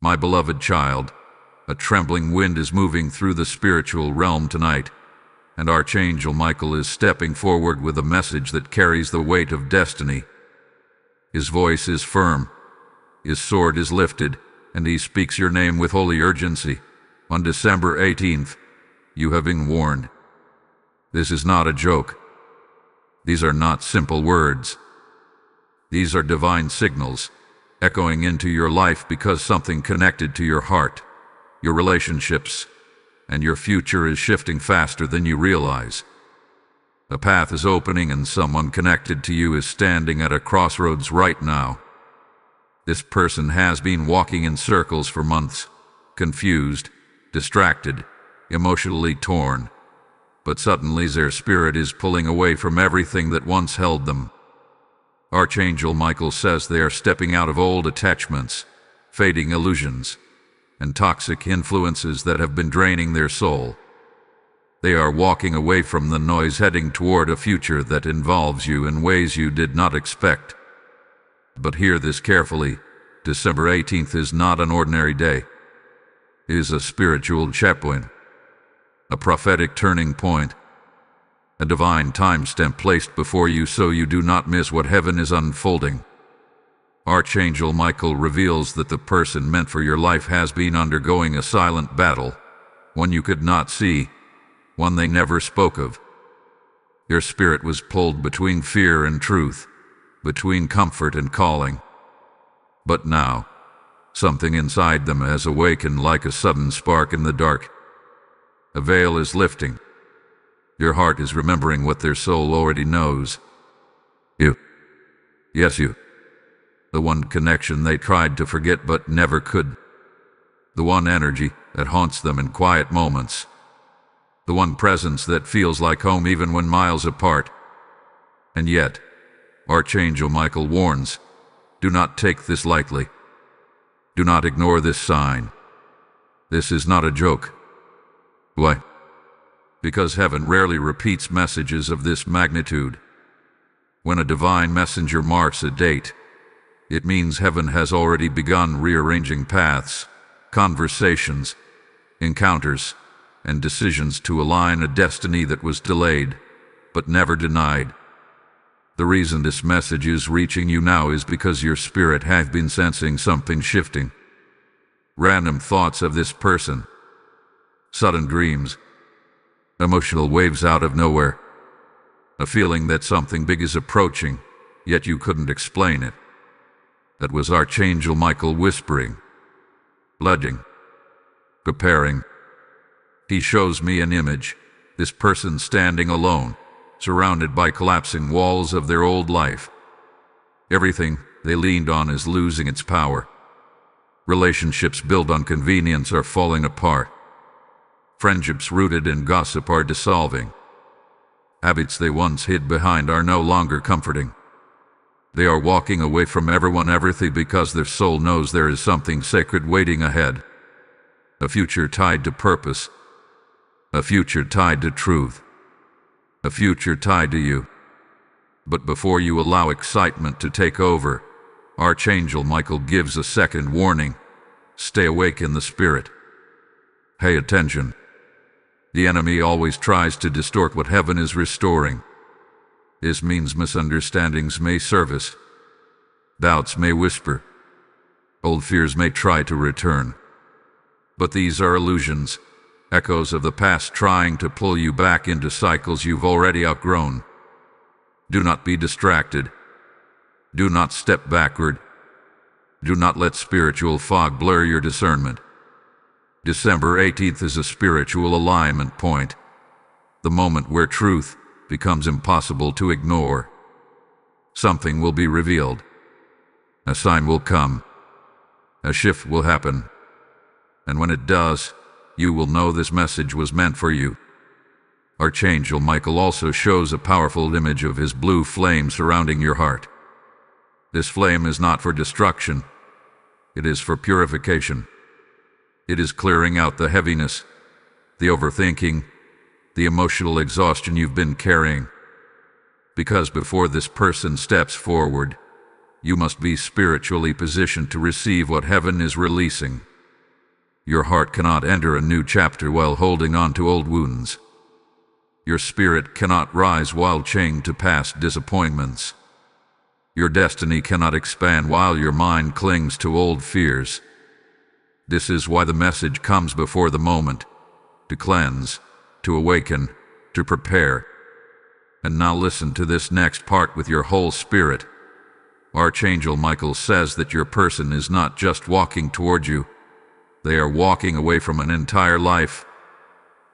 My beloved child, a trembling wind is moving through the spiritual realm tonight, and Archangel Michael is stepping forward with a message that carries the weight of destiny. His voice is firm, his sword is lifted, and he speaks your name with holy urgency. On December 18th, you have been warned. This is not a joke. These are not simple words. These are divine signals, echoing into your life because something connected to your heart, your relationships, and your future is shifting faster than you realize. A path is opening and someone connected to you is standing at a crossroads right now. This person has been walking in circles for months, confused, distracted, emotionally torn, but suddenly their spirit is pulling away from everything that once held them. Archangel Michael says they are stepping out of old attachments, fading illusions, and toxic influences that have been draining their soul. They are walking away from the noise, heading toward a future that involves you in ways you did not expect. But hear this carefully, December 18th is not an ordinary day. It is a spiritual checkpoint, a prophetic turning point, a divine timestamp placed before you so you do not miss what heaven is unfolding. Archangel Michael reveals that the person meant for your life has been undergoing a silent battle, one you could not see, one they never spoke of. Your spirit was pulled between fear and truth, between comfort and calling. But now, something inside them has awakened like a sudden spark in the dark. A veil is lifting. Your heart is remembering what their soul already knows. You. Yes, you. The one connection they tried to forget but never could. The one energy that haunts them in quiet moments. The one presence that feels like home even when miles apart. And yet, Archangel Michael warns, do not take this lightly. Do not ignore this sign. This is not a joke. Why? Because heaven rarely repeats messages of this magnitude. When a divine messenger marks a date, it means heaven has already begun rearranging paths, conversations, encounters, and decisions to align a destiny that was delayed, but never denied. The reason this message is reaching you now is because your spirit has been sensing something shifting. Random thoughts of this person, sudden dreams, emotional waves out of nowhere, a feeling that something big is approaching, yet you couldn't explain it. That was Archangel Michael whispering, pledging, preparing. He shows me an image, this person standing alone, surrounded by collapsing walls of their old life. Everything they leaned on is losing its power. Relationships built on convenience are falling apart. Friendships rooted in gossip are dissolving. Habits they once hid behind are no longer comforting. They are walking away from everyone, everything because their soul knows there is something sacred waiting ahead. A future tied to purpose. A future tied to truth. A future tied to you. But before you allow excitement to take over, Archangel Michael gives a second warning. Stay awake in the spirit. Pay attention. The enemy always tries to distort what heaven is restoring. This means misunderstandings may surface. Doubts may whisper. Old fears may try to return. But these are illusions, echoes of the past trying to pull you back into cycles you've already outgrown. Do not be distracted. Do not step backward. Do not let spiritual fog blur your discernment. December 18th is a spiritual alignment point, the moment where truth becomes impossible to ignore. Something will be revealed. A sign will come. A shift will happen. And when it does, you will know this message was meant for you. Archangel Michael also shows a powerful image of his blue flame surrounding your heart. This flame is not for destruction. It is for purification. It is clearing out the heaviness, the overthinking, the emotional exhaustion you've been carrying. Because before this person steps forward, you must be spiritually positioned to receive what heaven is releasing. Your heart cannot enter a new chapter while holding on to old wounds. Your spirit cannot rise while chained to past disappointments. Your destiny cannot expand while your mind clings to old fears. This is why the message comes before the moment, to cleanse, to awaken, to prepare. And now listen to this next part with your whole spirit. Archangel Michael says that your person is not just walking toward you. They are walking away from an entire life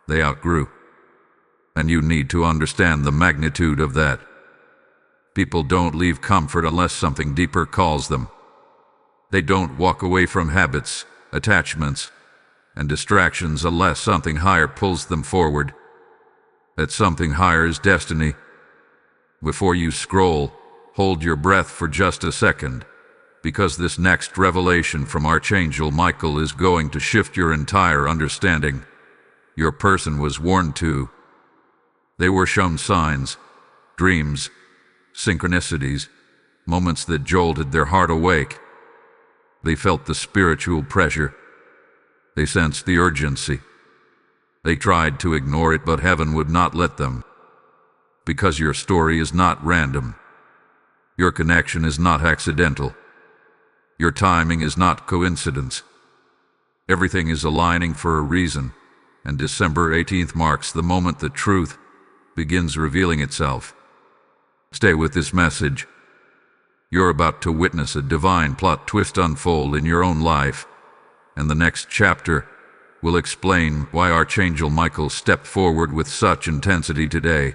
they outgrew. And you need to understand the magnitude of that. People don't leave comfort unless something deeper calls them. They don't walk away from habits, attachments, and distractions unless something higher pulls them forward. That something higher is destiny. Before you scroll, hold your breath for just a second, because this next revelation from Archangel Michael is going to shift your entire understanding. Your person was warned too. They were shown signs, dreams, synchronicities, moments that jolted their heart awake. They felt the spiritual pressure. They sensed the urgency. They tried to ignore it, but heaven would not let them. Because your story is not random. Your connection is not accidental. Your timing is not coincidence. Everything is aligning for a reason, and December 18th marks the moment the truth begins revealing itself. Stay with this message. You're about to witness a divine plot twist unfold in your own life, and the next chapter will explain why Archangel Michael stepped forward with such intensity today.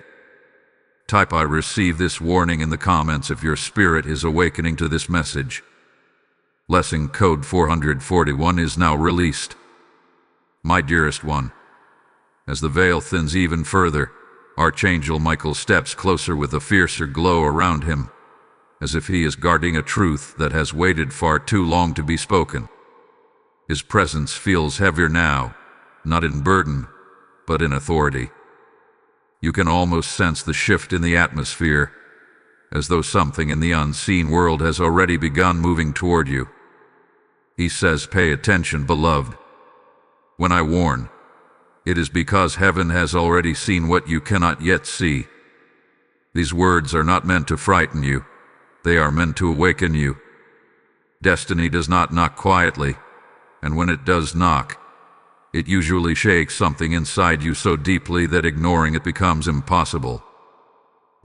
Type "I receive this warning" in the comments if your spirit is awakening to this message. Lesson code 441 is now released. My dearest one, as the veil thins even further, Archangel Michael steps closer with a fiercer glow around him, as if he is guarding a truth that has waited far too long to be spoken. His presence feels heavier now, not in burden, but in authority. You can almost sense the shift in the atmosphere, as though something in the unseen world has already begun moving toward you. He says, "Pay attention, beloved. When I warn, it is because heaven has already seen what you cannot yet see." These words are not meant to frighten you. They are meant to awaken you. Destiny does not knock quietly, and when it does knock, it usually shakes something inside you so deeply that ignoring it becomes impossible.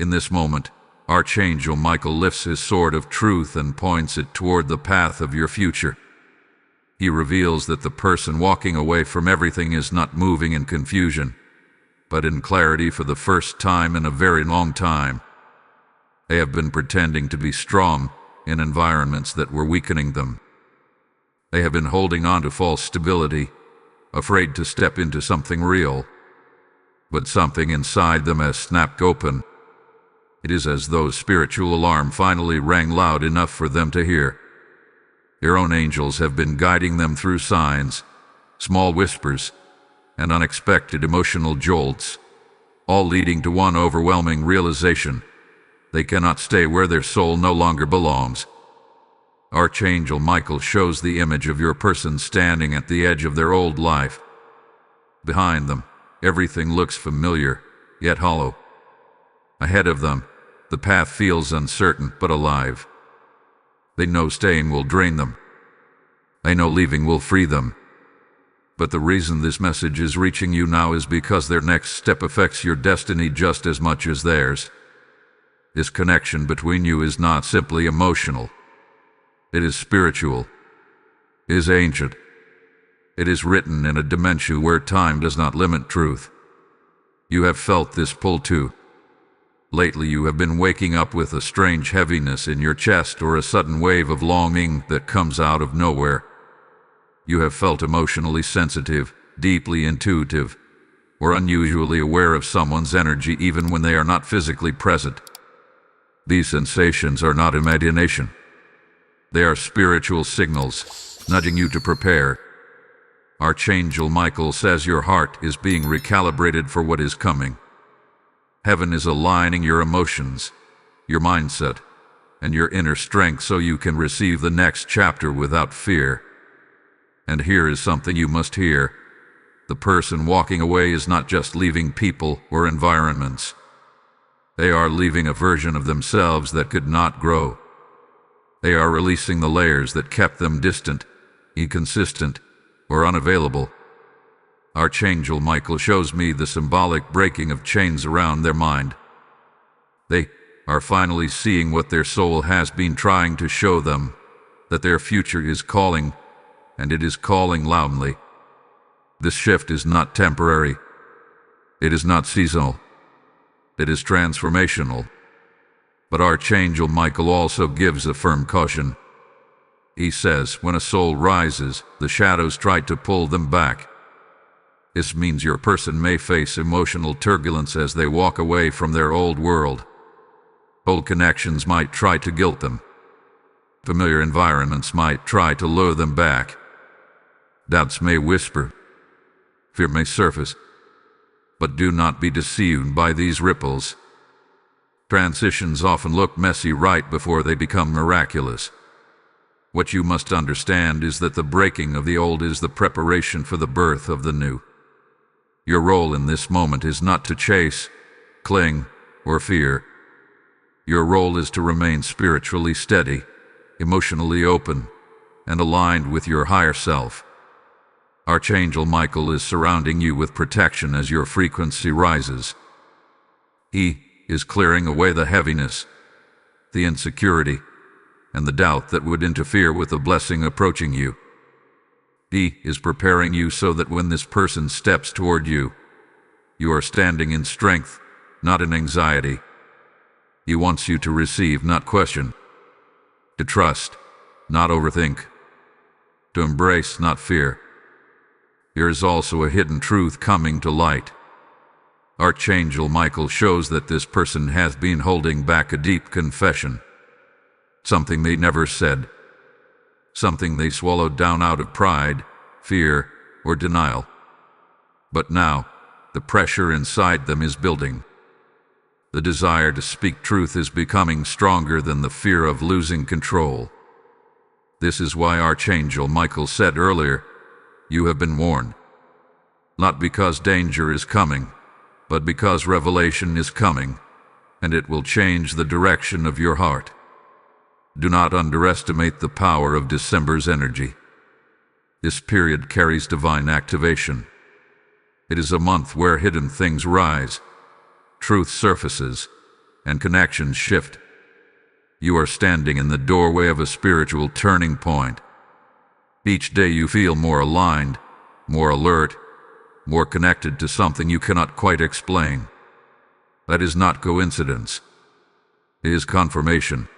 In this moment, Archangel Michael lifts his sword of truth and points it toward the path of your future. He reveals that the person walking away from everything is not moving in confusion, but in clarity for the first time in a very long time. They have been pretending to be strong in environments that were weakening them. They have been holding on to false stability, afraid to step into something real. But something inside them has snapped open. It is as though spiritual alarm finally rang loud enough for them to hear. Their own angels have been guiding them through signs, small whispers, and unexpected emotional jolts, all leading to one overwhelming realization: they cannot stay where their soul no longer belongs. Archangel Michael shows the image of your person standing at the edge of their old life. Behind them, everything looks familiar, yet hollow. Ahead of them, the path feels uncertain but alive. They know staying will drain them. They know leaving will free them. But the reason this message is reaching you now is because their next step affects your destiny just as much as theirs. This connection between you is not simply emotional. It is spiritual. It is ancient. It is written in a dimension where time does not limit truth. You have felt this pull too. Lately you have been waking up with a strange heaviness in your chest or a sudden wave of longing that comes out of nowhere. You have felt emotionally sensitive, deeply intuitive, or unusually aware of someone's energy even when they are not physically present. These sensations are not imagination. They are spiritual signals, nudging you to prepare. Archangel Michael says your heart is being recalibrated for what is coming. Heaven is aligning your emotions, your mindset, and your inner strength so you can receive the next chapter without fear. And here is something you must hear. The person walking away is not just leaving people or environments. They are leaving a version of themselves that could not grow. They are releasing the layers that kept them distant, inconsistent, or unavailable. Archangel Michael shows me the symbolic breaking of chains around their mind. They are finally seeing what their soul has been trying to show them, that their future is calling, and it is calling loudly. This shift is not temporary. It is not seasonal. It is transformational. But Archangel Michael also gives a firm caution. He says, when a soul rises, the shadows try to pull them back. This means your person may face emotional turbulence as they walk away from their old world. Old connections might try to guilt them. Familiar environments might try to lure them back. Doubts may whisper. Fear may surface. But do not be deceived by these ripples. Transitions often look messy right before they become miraculous. What you must understand is that the breaking of the old is the preparation for the birth of the new. Your role in this moment is not to chase, cling, or fear. Your role is to remain spiritually steady, emotionally open, and aligned with your higher self. Archangel Michael is surrounding you with protection as your frequency rises. He is clearing away the heaviness, the insecurity, and the doubt that would interfere with the blessing approaching you. He is preparing you so that when this person steps toward you, you are standing in strength, not in anxiety. He wants you to receive, not question. To trust, not overthink. To embrace, not fear. There is also a hidden truth coming to light. Archangel Michael shows that this person has been holding back a deep confession. Something they never said. Something they swallowed down out of pride, fear, or denial. But now, the pressure inside them is building. The desire to speak truth is becoming stronger than the fear of losing control. This is why Archangel Michael said earlier, you have been warned. Not because danger is coming, but because revelation is coming, and it will change the direction of your heart. Do not underestimate the power of December's energy. This period carries divine activation. It is a month where hidden things rise, truth surfaces, and connections shift. You are standing in the doorway of a spiritual turning point. Each day you feel more aligned, more alert, more connected to something you cannot quite explain. That is not coincidence. It is confirmation.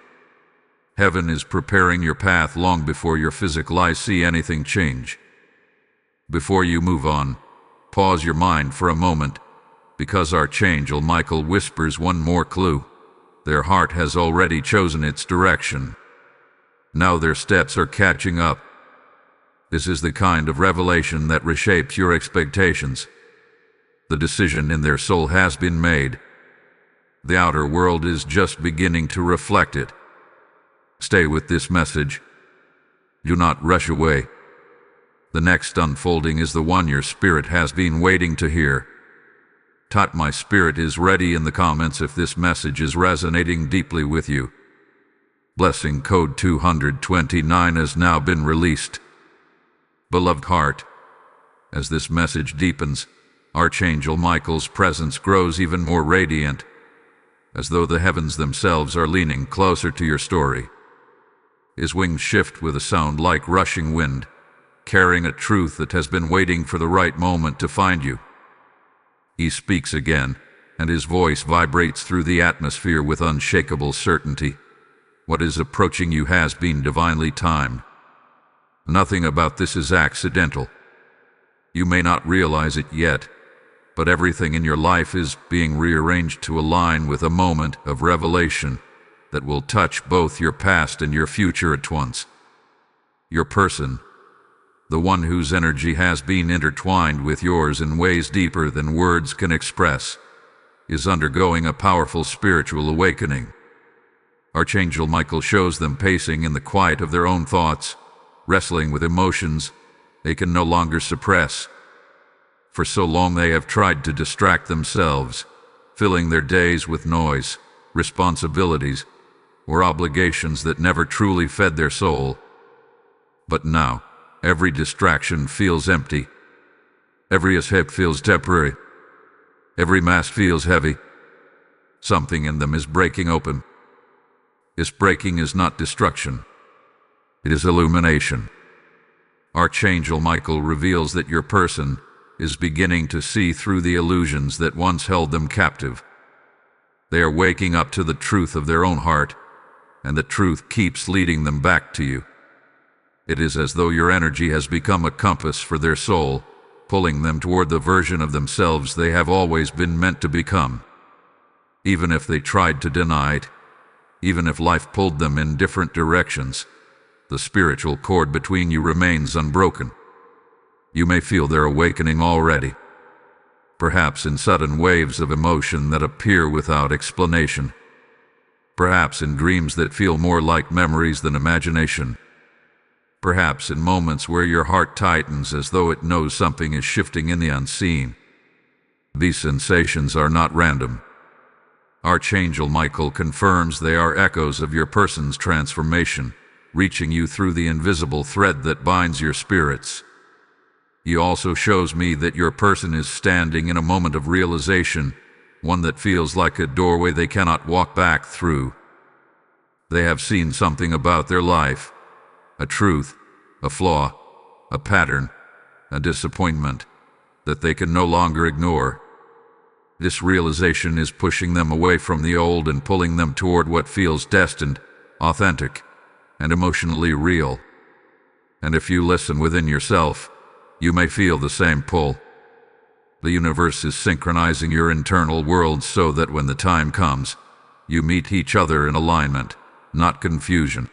Heaven is preparing your path long before your physical eyes see anything change. Before you move on, pause your mind for a moment, because Archangel Michael whispers one more clue. Their heart has already chosen its direction. Now their steps are catching up. This is the kind of revelation that reshapes your expectations. The decision in their soul has been made. The outer world is just beginning to reflect it. Stay with this message. Do not rush away. The next unfolding is the one your spirit has been waiting to hear. Type "My spirit is ready" in the comments if this message is resonating deeply with you. Blessing code 229 has now been released. Beloved heart, as this message deepens, Archangel Michael's presence grows even more radiant, as though the heavens themselves are leaning closer to your story. His wings shift with a sound like rushing wind, carrying a truth that has been waiting for the right moment to find you. He speaks again, and his voice vibrates through the atmosphere with unshakable certainty. What is approaching you has been divinely timed. Nothing about this is accidental. You may not realize it yet, but everything in your life is being rearranged to align with a moment of revelation that will touch both your past and your future at once. Your person, the one whose energy has been intertwined with yours in ways deeper than words can express, is undergoing a powerful spiritual awakening. Archangel Michael shows them pacing in the quiet of their own thoughts, wrestling with emotions, they can no longer suppress. For so long they have tried to distract themselves, filling their days with noise, responsibilities, or obligations that never truly fed their soul. But now, every distraction feels empty. Every escape feels temporary. Every mask feels heavy. Something in them is breaking open. This breaking is not destruction. It is illumination. Archangel Michael reveals that your person is beginning to see through the illusions that once held them captive. They are waking up to the truth of their own heart, and the truth keeps leading them back to you. It is as though your energy has become a compass for their soul, pulling them toward the version of themselves they have always been meant to become. Even if they tried to deny it, even if life pulled them in different directions, the spiritual cord between you remains unbroken. You may feel their awakening already, perhaps in sudden waves of emotion that appear without explanation, perhaps in dreams that feel more like memories than imagination, perhaps in moments where your heart tightens as though it knows something is shifting in the unseen. These sensations are not random. Archangel Michael confirms they are echoes of your person's transformation, reaching you through the invisible thread that binds your spirits. He also shows me that your person is standing in a moment of realization, one that feels like a doorway they cannot walk back through. They have seen something about their life, a truth, a flaw, a pattern, a disappointment that they can no longer ignore. This realization is pushing them away from the old and pulling them toward what feels destined, authentic, and emotionally real. And if you listen within yourself, you may feel the same pull. The universe is synchronizing your internal worlds so that when the time comes, you meet each other in alignment, not confusion.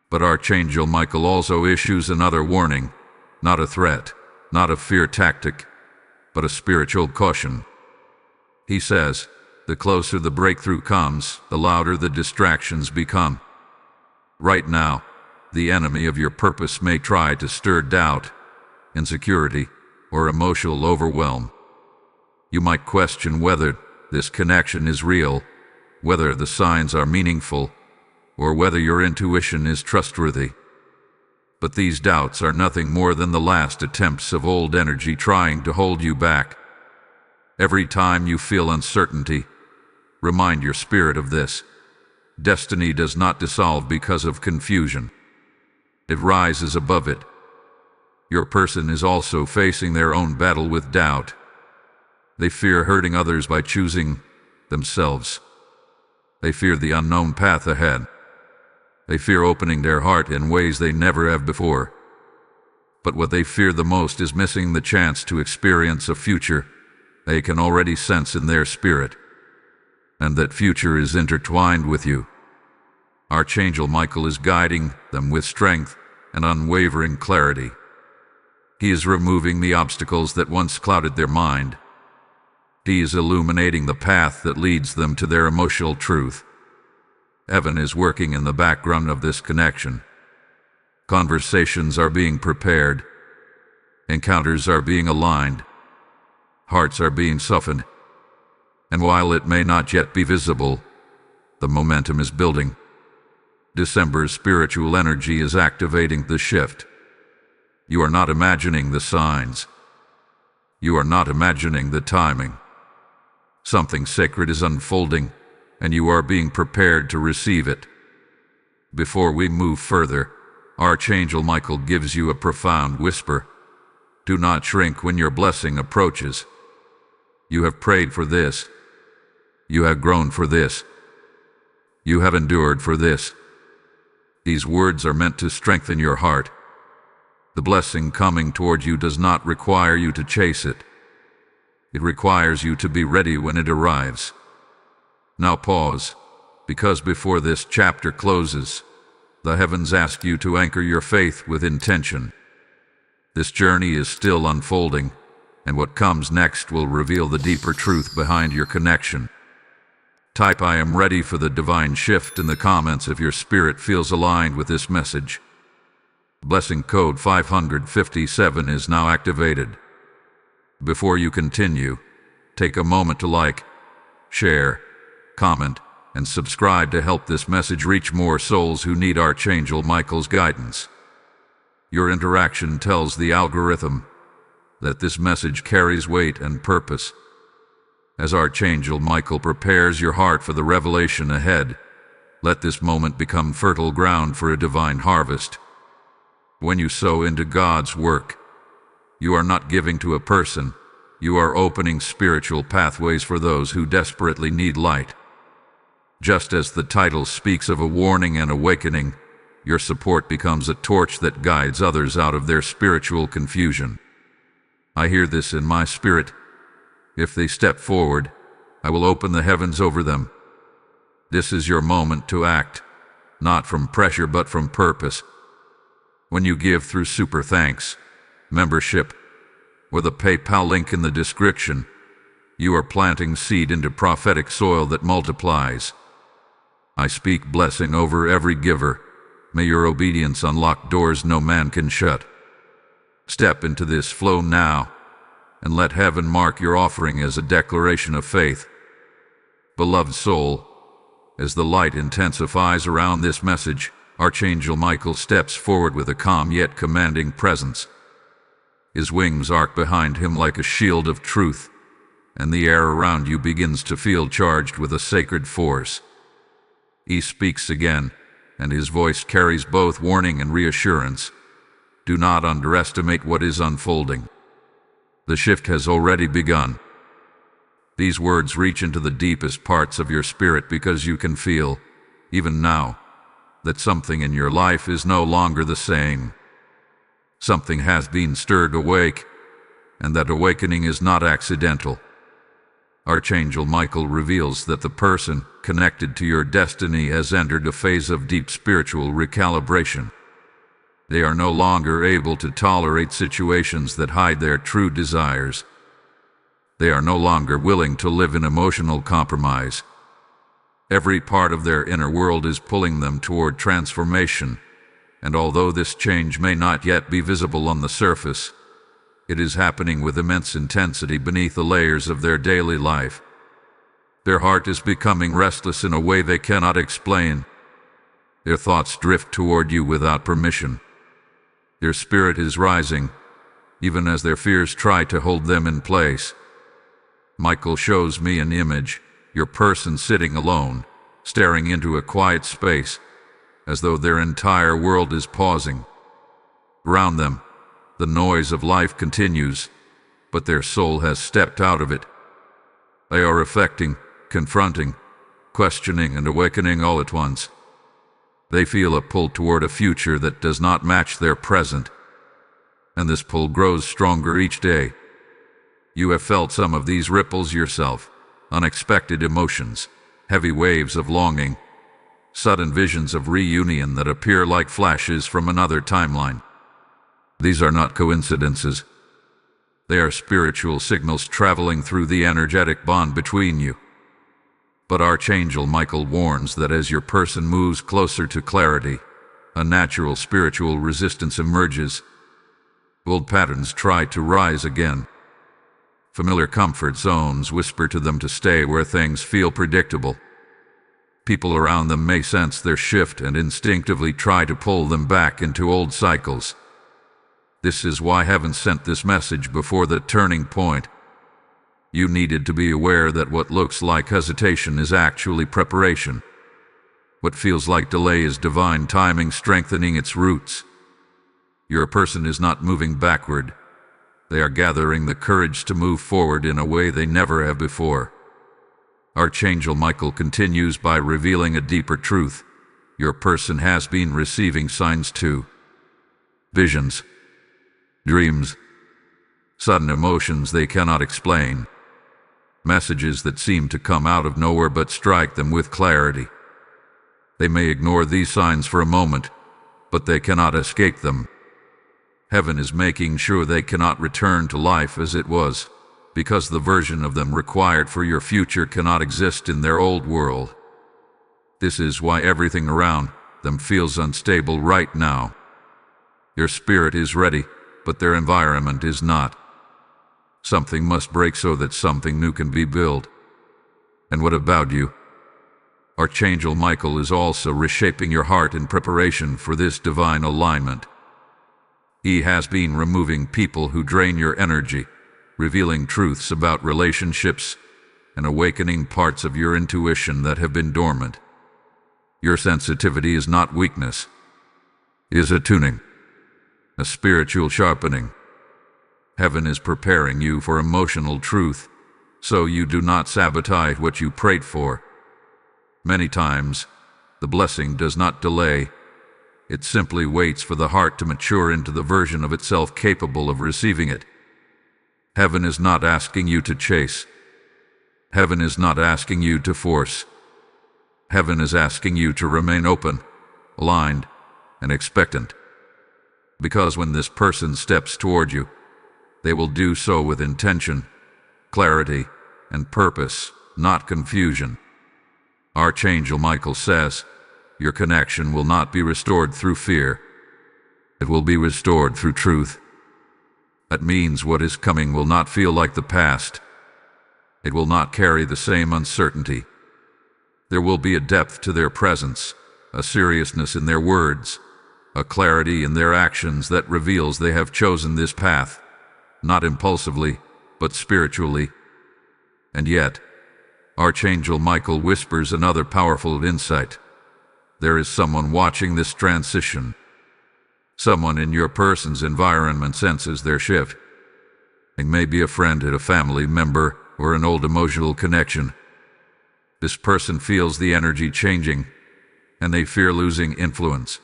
But Archangel Michael also issues another warning, not a threat, not a fear tactic, but a spiritual caution. He says, the closer the breakthrough comes, the louder the distractions become. Right now, the enemy of your purpose may try to stir doubt, insecurity, or emotional overwhelm. You might question whether this connection is real, whether the signs are meaningful, or whether your intuition is trustworthy. But these doubts are nothing more than the last attempts of old energy trying to hold you back. Every time you feel uncertainty, remind your spirit of this. Destiny does not dissolve because of confusion. It rises above it. Your person is also facing their own battle with doubt. They fear hurting others by choosing themselves. They fear the unknown path ahead. They fear opening their heart in ways they never have before. But what they fear the most is missing the chance to experience a future they can already sense in their spirit. And that future is intertwined with you. Archangel Michael is guiding them with strength and unwavering clarity. He is removing the obstacles that once clouded their mind. He is illuminating the path that leads them to their emotional truth. Heaven is working in the background of this connection. Conversations are being prepared. Encounters are being aligned. Hearts are being softened. And while it may not yet be visible, the momentum is building. December's spiritual energy is activating the shift. You are not imagining the signs. You are not imagining the timing. Something sacred is unfolding, and you are being prepared to receive it. Before we move further, Archangel Michael gives you a profound whisper. Do not shrink when your blessing approaches. You have prayed for this. You have grown for this. You have endured for this. These words are meant to strengthen your heart. The blessing coming toward you does not require you to chase it. It requires you to be ready when it arrives. Now pause, because before this chapter closes, the heavens ask you to anchor your faith with intention. This journey is still unfolding, and what comes next will reveal the deeper truth behind your connection. Type "I am ready for the divine shift" in the comments if your spirit feels aligned with this message. Blessing code 557 is now activated. Before you continue, take a moment to like, share, comment, and subscribe to help this message reach more souls who need Archangel Michael's guidance. Your interaction tells the algorithm that this message carries weight and purpose. As Archangel Michael prepares your heart for the revelation ahead, let this moment become fertile ground for a divine harvest. When you sow into God's work, you are not giving to a person, you are opening spiritual pathways for those who desperately need light. Just as the title speaks of a warning and awakening, your support becomes a torch that guides others out of their spiritual confusion. I hear this in my spirit. If they step forward, I will open the heavens over them. This is your moment to act, not from pressure but from purpose. When you give through super thanks, membership, or the PayPal link in the description, you are planting seed into prophetic soil that multiplies. I speak blessing over every giver. May your obedience unlock doors no man can shut. Step into this flow now, and let heaven mark your offering as a declaration of faith. Beloved soul, as the light intensifies around this message, Archangel Michael steps forward with a calm yet commanding presence. His wings arc behind him like a shield of truth, and the air around you begins to feel charged with a sacred force. He speaks again, and his voice carries both warning and reassurance. Do not underestimate what is unfolding. The shift has already begun. These words reach into the deepest parts of your spirit because you can feel, even now, that something in your life is no longer the same. Something has been stirred awake, and that awakening is not accidental. Archangel Michael reveals that the person connected to your destiny has entered a phase of deep spiritual recalibration. They are no longer able to tolerate situations that hide their true desires. They are no longer willing to live in emotional compromise. Every part of their inner world is pulling them toward transformation, and although this change may not yet be visible on the surface, it is happening with immense intensity beneath the layers of their daily life. Their heart is becoming restless in a way they cannot explain. Their thoughts drift toward you without permission. Their spirit is rising, even as their fears try to hold them in place. Michael shows me an image, your person sitting alone, staring into a quiet space, as though their entire world is pausing. Around them, the noise of life continues, but their soul has stepped out of it. They are reflecting, confronting, questioning, and awakening all at once. They feel a pull toward a future that does not match their present, and this pull grows stronger each day. You have felt some of these ripples yourself, unexpected emotions, heavy waves of longing, sudden visions of reunion that appear like flashes from another timeline. These are not coincidences. They are spiritual signals traveling through the energetic bond between you. But Archangel Michael warns that as your person moves closer to clarity, a natural spiritual resistance emerges. Old patterns try to rise again. Familiar comfort zones whisper to them to stay where things feel predictable. People around them may sense their shift and instinctively try to pull them back into old cycles. This is why heaven sent this message before the turning point. You needed to be aware that what looks like hesitation is actually preparation. What feels like delay is divine timing strengthening its roots. Your person is not moving backward. They are gathering the courage to move forward in a way they never have before. Archangel Michael continues by revealing a deeper truth. Your person has been receiving signs too. Visions, dreams, sudden emotions they cannot explain. Messages that seem to come out of nowhere but strike them with clarity. They may ignore these signs for a moment, but they cannot escape them. Heaven is making sure they cannot return to life as it was, because the version of them required for your future cannot exist in their old world. This is why everything around them feels unstable right now. Your spirit is ready, but their environment is not. Something must break so that something new can be built. And what about you? Archangel Michael is also reshaping your heart in preparation for this divine alignment. He has been removing people who drain your energy, revealing truths about relationships, and awakening parts of your intuition that have been dormant. Your sensitivity is not weakness. It is a tuning, a spiritual sharpening. Heaven is preparing you for emotional truth, so you do not sabotage what you prayed for. Many times, the blessing does not delay. It simply waits for the heart to mature into the version of itself capable of receiving it. Heaven is not asking you to chase. Heaven is not asking you to force. Heaven is asking you to remain open, aligned, and expectant. Because when this person steps toward you, they will do so with intention, clarity, and purpose, not confusion. Archangel Michael says, your connection will not be restored through fear. It will be restored through truth. That means what is coming will not feel like the past. It will not carry the same uncertainty. There will be a depth to their presence, a seriousness in their words, a clarity in their actions that reveals they have chosen this path, not impulsively, but spiritually. And yet, Archangel Michael whispers another powerful insight. There is someone watching this transition. Someone in your person's environment senses their shift. It may be a friend, a family member, or an old emotional connection. This person feels the energy changing, and they fear losing influence.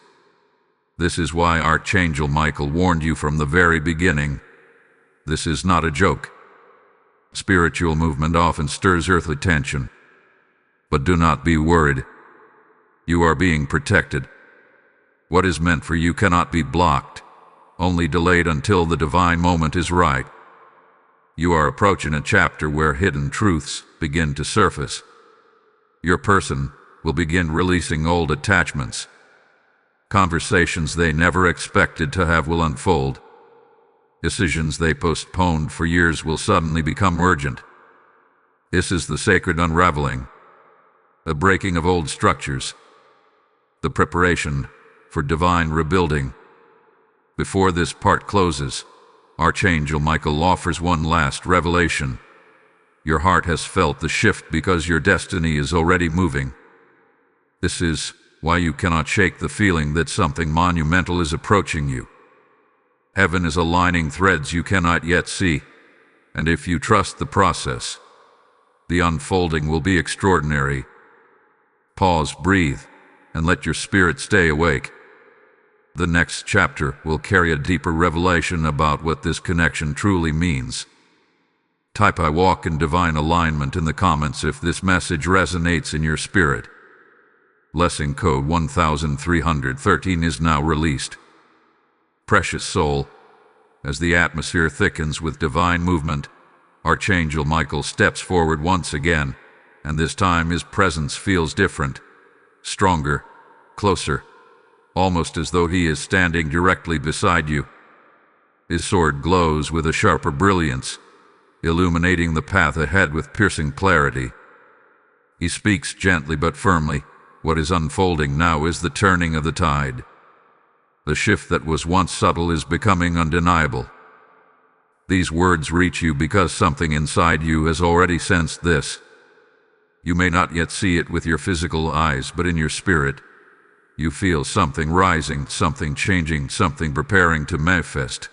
This is why Archangel Michael warned you from the very beginning. This is not a joke. Spiritual movement often stirs earthly tension. But do not be worried. You are being protected. What is meant for you cannot be blocked, only delayed until the divine moment is right. You are approaching a chapter where hidden truths begin to surface. Your person will begin releasing old attachments. Conversations they never expected to have will unfold. Decisions they postponed for years will suddenly become urgent. This is the sacred unraveling, the breaking of old structures, the preparation for divine rebuilding. Before this part closes, Archangel Michael offers one last revelation. Your heart has felt the shift because your destiny is already moving. This is why you cannot shake the feeling that something monumental is approaching you. Heaven is aligning threads you cannot yet see, and if you trust the process, the unfolding will be extraordinary. Pause, breathe, and let your spirit stay awake. The next chapter will carry a deeper revelation about what this connection truly means. Type "I walk in divine alignment" in the comments if this message resonates in your spirit. Blessing code 1313 is now released. Precious soul, as the atmosphere thickens with divine movement, Archangel Michael steps forward once again, and this time his presence feels different, stronger, closer, almost as though he is standing directly beside you. His sword glows with a sharper brilliance, illuminating the path ahead with piercing clarity. He speaks gently but firmly. What is unfolding now is the turning of the tide. The shift that was once subtle is becoming undeniable. These words reach you because something inside you has already sensed this. You may not yet see it with your physical eyes, but in your spirit, you feel something rising, something changing, something preparing to manifest.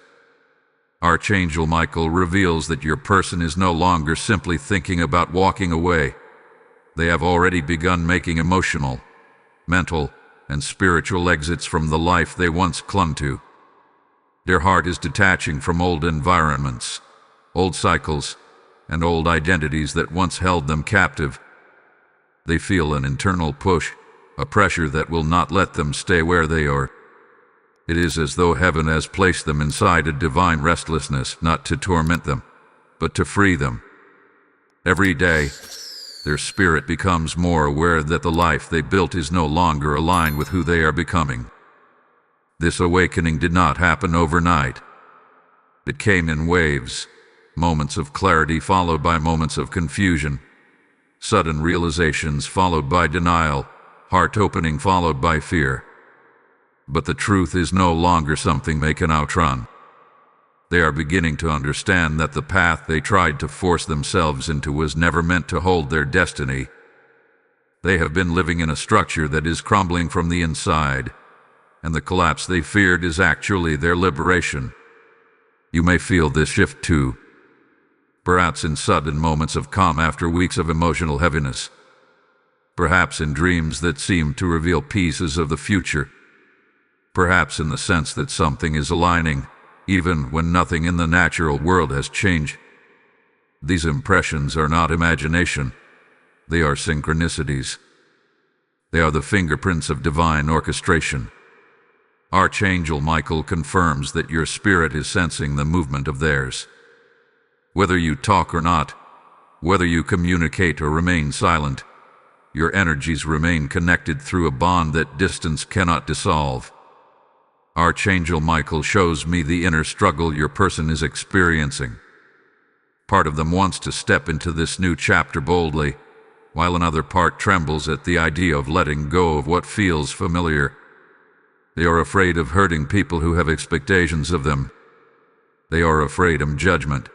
Archangel Michael reveals that your person is no longer simply thinking about walking away. They have already begun making emotional, mental, and spiritual exits from the life they once clung to. Their heart is detaching from old environments, old cycles, and old identities that once held them captive. They feel an internal push, a pressure that will not let them stay where they are. It is as though heaven has placed them inside a divine restlessness, not to torment them, but to free them. Every day, their spirit becomes more aware that the life they built is no longer aligned with who they are becoming. This awakening did not happen overnight. It came in waves, moments of clarity followed by moments of confusion, sudden realizations followed by denial, heart-opening followed by fear. But the truth is no longer something they can outrun. They are beginning to understand that the path they tried to force themselves into was never meant to hold their destiny. They have been living in a structure that is crumbling from the inside, and the collapse they feared is actually their liberation. You may feel this shift too, perhaps in sudden moments of calm after weeks of emotional heaviness, perhaps in dreams that seem to reveal pieces of the future, perhaps in the sense that something is aligning, even when nothing in the natural world has changed. These impressions are not imagination. They are synchronicities. They are the fingerprints of divine orchestration. Archangel Michael confirms that your spirit is sensing the movement of theirs. Whether you talk or not, whether you communicate or remain silent, your energies remain connected through a bond that distance cannot dissolve. Archangel Michael shows me the inner struggle your person is experiencing. Part of them wants to step into this new chapter boldly, while another part trembles at the idea of letting go of what feels familiar. They are afraid of hurting people who have expectations of them. They are afraid of judgment.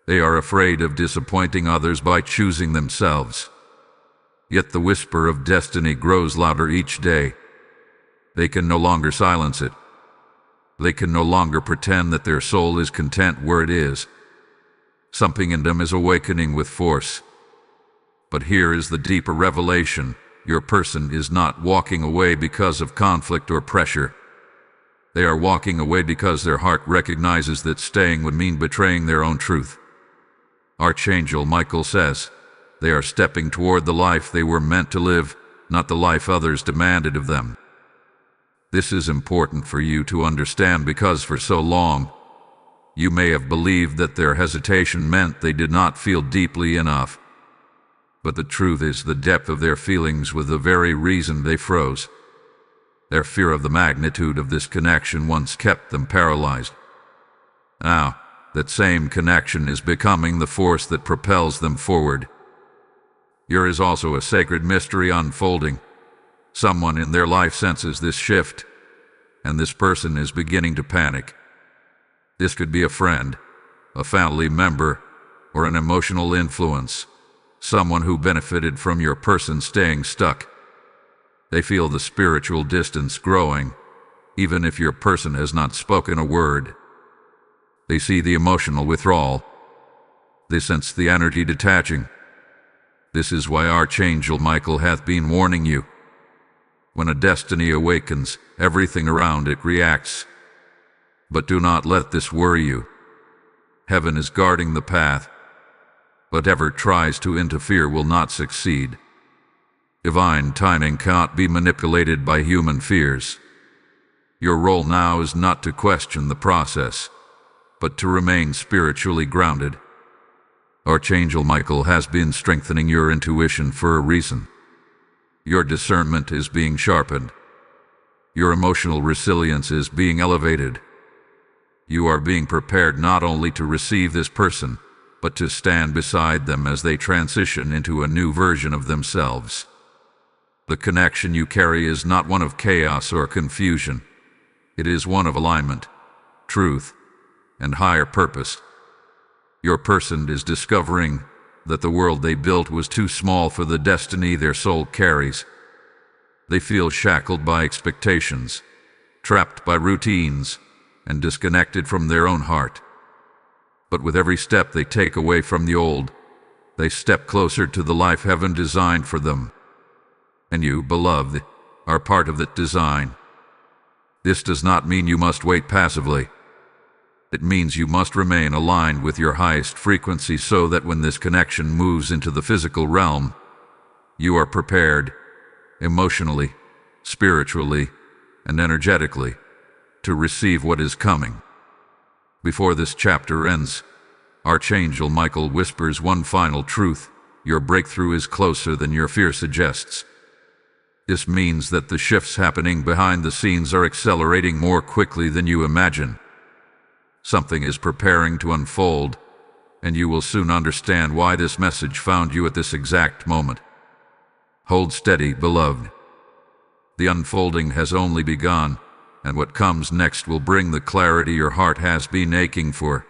They are afraid of disappointing others by choosing themselves. Yet the whisper of destiny grows louder each day. They can no longer silence it. They can no longer pretend that their soul is content where it is. Something in them is awakening with force. But here is the deeper revelation. Your person is not walking away because of conflict or pressure. They are walking away because their heart recognizes that staying would mean betraying their own truth. Archangel Michael says, they are stepping toward the life they were meant to live, not the life others demanded of them. This is important for you to understand because for so long, you may have believed that their hesitation meant they did not feel deeply enough. But the truth is the depth of their feelings was the very reason they froze. Their fear of the magnitude of this connection once kept them paralyzed. Now, that same connection is becoming the force that propels them forward. Here is also a sacred mystery unfolding. Someone in their life senses this shift, and this person is beginning to panic. This could be a friend, a family member, or an emotional influence. Someone who benefited from your person staying stuck. They feel the spiritual distance growing, even if your person has not spoken a word. They see the emotional withdrawal. They sense the energy detaching. This is why Archangel Michael hath been warning you. When a destiny awakens, everything around it reacts. But do not let this worry you. Heaven is guarding the path. Whatever tries to interfere will not succeed. Divine timing cannot be manipulated by human fears. Your role now is not to question the process, but to remain spiritually grounded. Archangel Michael has been strengthening your intuition for a reason. Your discernment is being sharpened. Your emotional resilience is being elevated. You are being prepared not only to receive this person, but to stand beside them as they transition into a new version of themselves. The connection you carry is not one of chaos or confusion. It is one of alignment, truth, and higher purpose. Your person is discovering that the world they built was too small for the destiny their soul carries. They feel shackled by expectations, trapped by routines, and disconnected from their own heart. But with every step they take away from the old, they step closer to the life heaven designed for them. And you, beloved, are part of that design. This does not mean you must wait passively. It means you must remain aligned with your highest frequency so that when this connection moves into the physical realm, you are prepared, emotionally, spiritually, and energetically, to receive what is coming. Before this chapter ends, Archangel Michael whispers one final truth: your breakthrough is closer than your fear suggests. This means that the shifts happening behind the scenes are accelerating more quickly than you imagine. Something is preparing to unfold, and you will soon understand why this message found you at this exact moment. Hold steady, beloved. The unfolding has only begun, and what comes next will bring the clarity your heart has been aching for.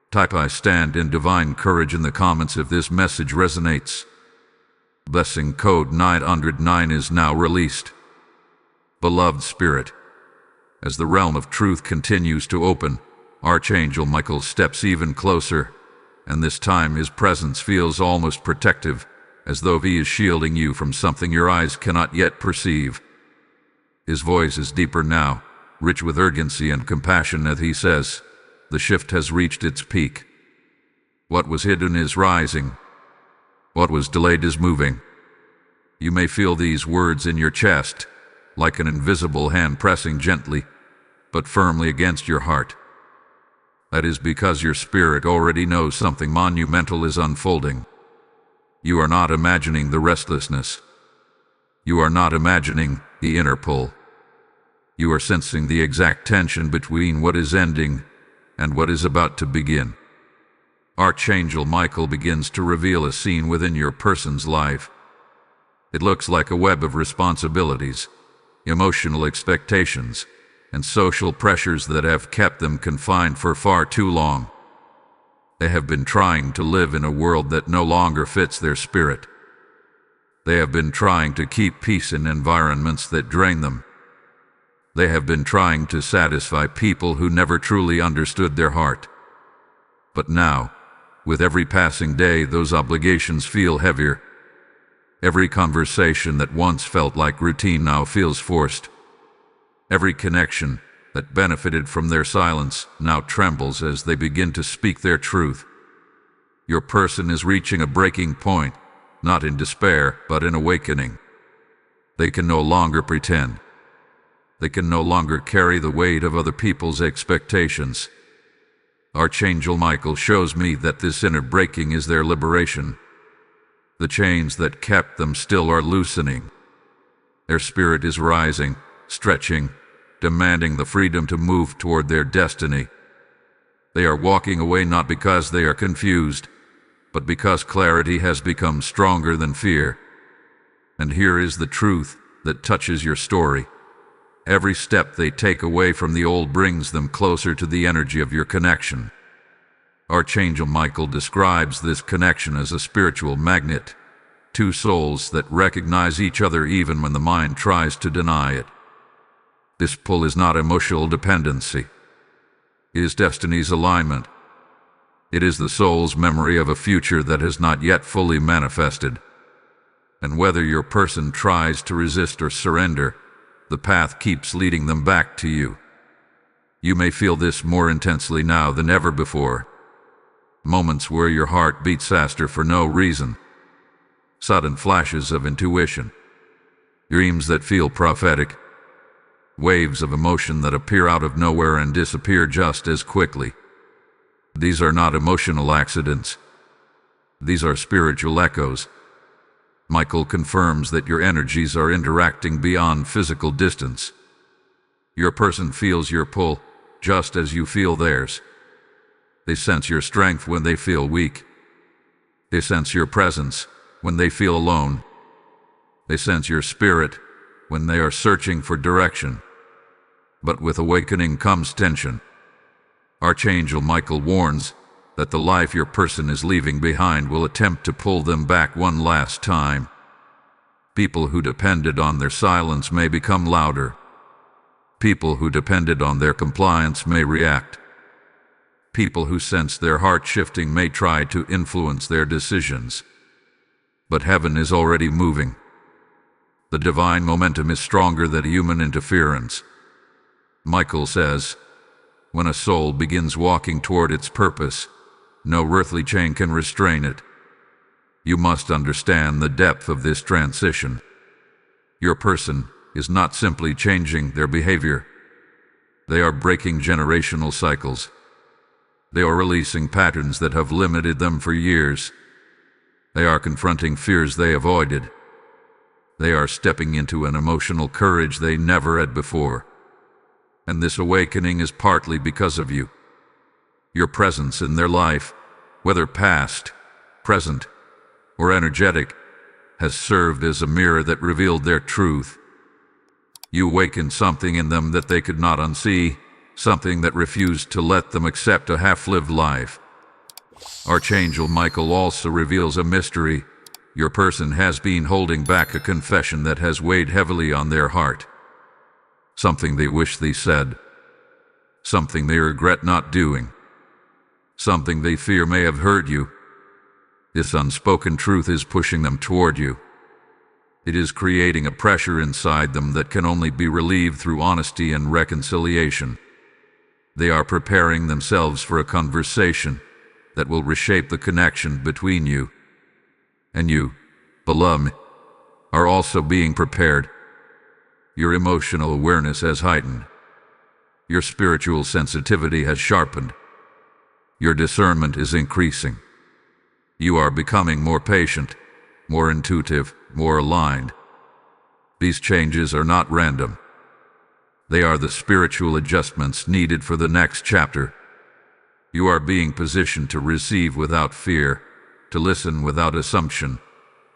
Type "I stand in divine courage" in the comments if this message resonates. Blessing code 909 is now released. Beloved Spirit, as the realm of truth continues to open, Archangel Michael steps even closer, and this time his presence feels almost protective, as though he is shielding you from something your eyes cannot yet perceive. His voice is deeper now, rich with urgency and compassion as he says, "The shift has reached its peak. What was hidden is rising. What was delayed is moving." You may feel these words in your chest, like an invisible hand pressing gently, but firmly against your heart. That is because your spirit already knows something monumental is unfolding. You are not imagining the restlessness. You are not imagining the inner pull. You are sensing the exact tension between what is ending and what is about to begin. Archangel Michael begins to reveal a scene within your person's life. It looks like a web of responsibilities, emotional expectations, and social pressures that have kept them confined for far too long. They have been trying to live in a world that no longer fits their spirit. They have been trying to keep peace in environments that drain them. They have been trying to satisfy people who never truly understood their heart. But now, with every passing day, those obligations feel heavier. Every conversation that once felt like routine now feels forced. Every connection that benefited from their silence now trembles as they begin to speak their truth. Your person is reaching a breaking point, not in despair, but in awakening. They can no longer pretend. They can no longer carry the weight of other people's expectations. Archangel Michael shows me that this inner breaking is their liberation. The chains that kept them still are loosening. Their spirit is rising, stretching, demanding the freedom to move toward their destiny. They are walking away not because they are confused, but because clarity has become stronger than fear. And here is the truth that touches your story. Every step they take away from the old brings them closer to the energy of your connection. Archangel Michael describes this connection as a spiritual magnet, two souls that recognize each other even when the mind tries to deny it. This pull is not emotional dependency. It is destiny's alignment. It is the soul's memory of a future that has not yet fully manifested. And whether your person tries to resist or surrender, the path keeps leading them back to you. You may feel this more intensely now than ever before. Moments where your heart beats faster for no reason. Sudden flashes of intuition. Dreams that feel prophetic. Waves of emotion that appear out of nowhere and disappear just as quickly. These are not emotional accidents. These are spiritual echoes. Michael confirms that your energies are interacting beyond physical distance. Your person feels your pull, just as you feel theirs. They sense your strength when they feel weak. They sense your presence when they feel alone. They sense your spirit when they are searching for direction. But with awakening comes tension. Archangel Michael warns that the life your person is leaving behind will attempt to pull them back one last time. People who depended on their silence may become louder. People who depended on their compliance may react. People who sense their heart shifting may try to influence their decisions. But heaven is already moving. The divine momentum is stronger than human interference. Michael says, when a soul begins walking toward its purpose, no earthly chain can restrain it. You must understand the depth of this transition. Your person is not simply changing their behavior. They are breaking generational cycles. They are releasing patterns that have limited them for years. They are confronting fears they avoided. They are stepping into an emotional courage they never had before. And this awakening is partly because of you. Your presence in their life, whether past, present, or energetic, has served as a mirror that revealed their truth. You awakened something in them that they could not unsee, something that refused to let them accept a half-lived life. Archangel Michael also reveals a mystery. Your person has been holding back a confession that has weighed heavily on their heart. Something they wish they said. Something they regret not doing. Something they fear may have hurt you. This unspoken truth is pushing them toward you. It is creating a pressure inside them that can only be relieved through honesty and reconciliation. They are preparing themselves for a conversation that will reshape the connection between you. And you, beloved, are also being prepared. Your emotional awareness has heightened. Your spiritual sensitivity has sharpened. Your discernment is increasing. You are becoming more patient, more intuitive, more aligned. These changes are not random. They are the spiritual adjustments needed for the next chapter. You are being positioned to receive without fear, to listen without assumption,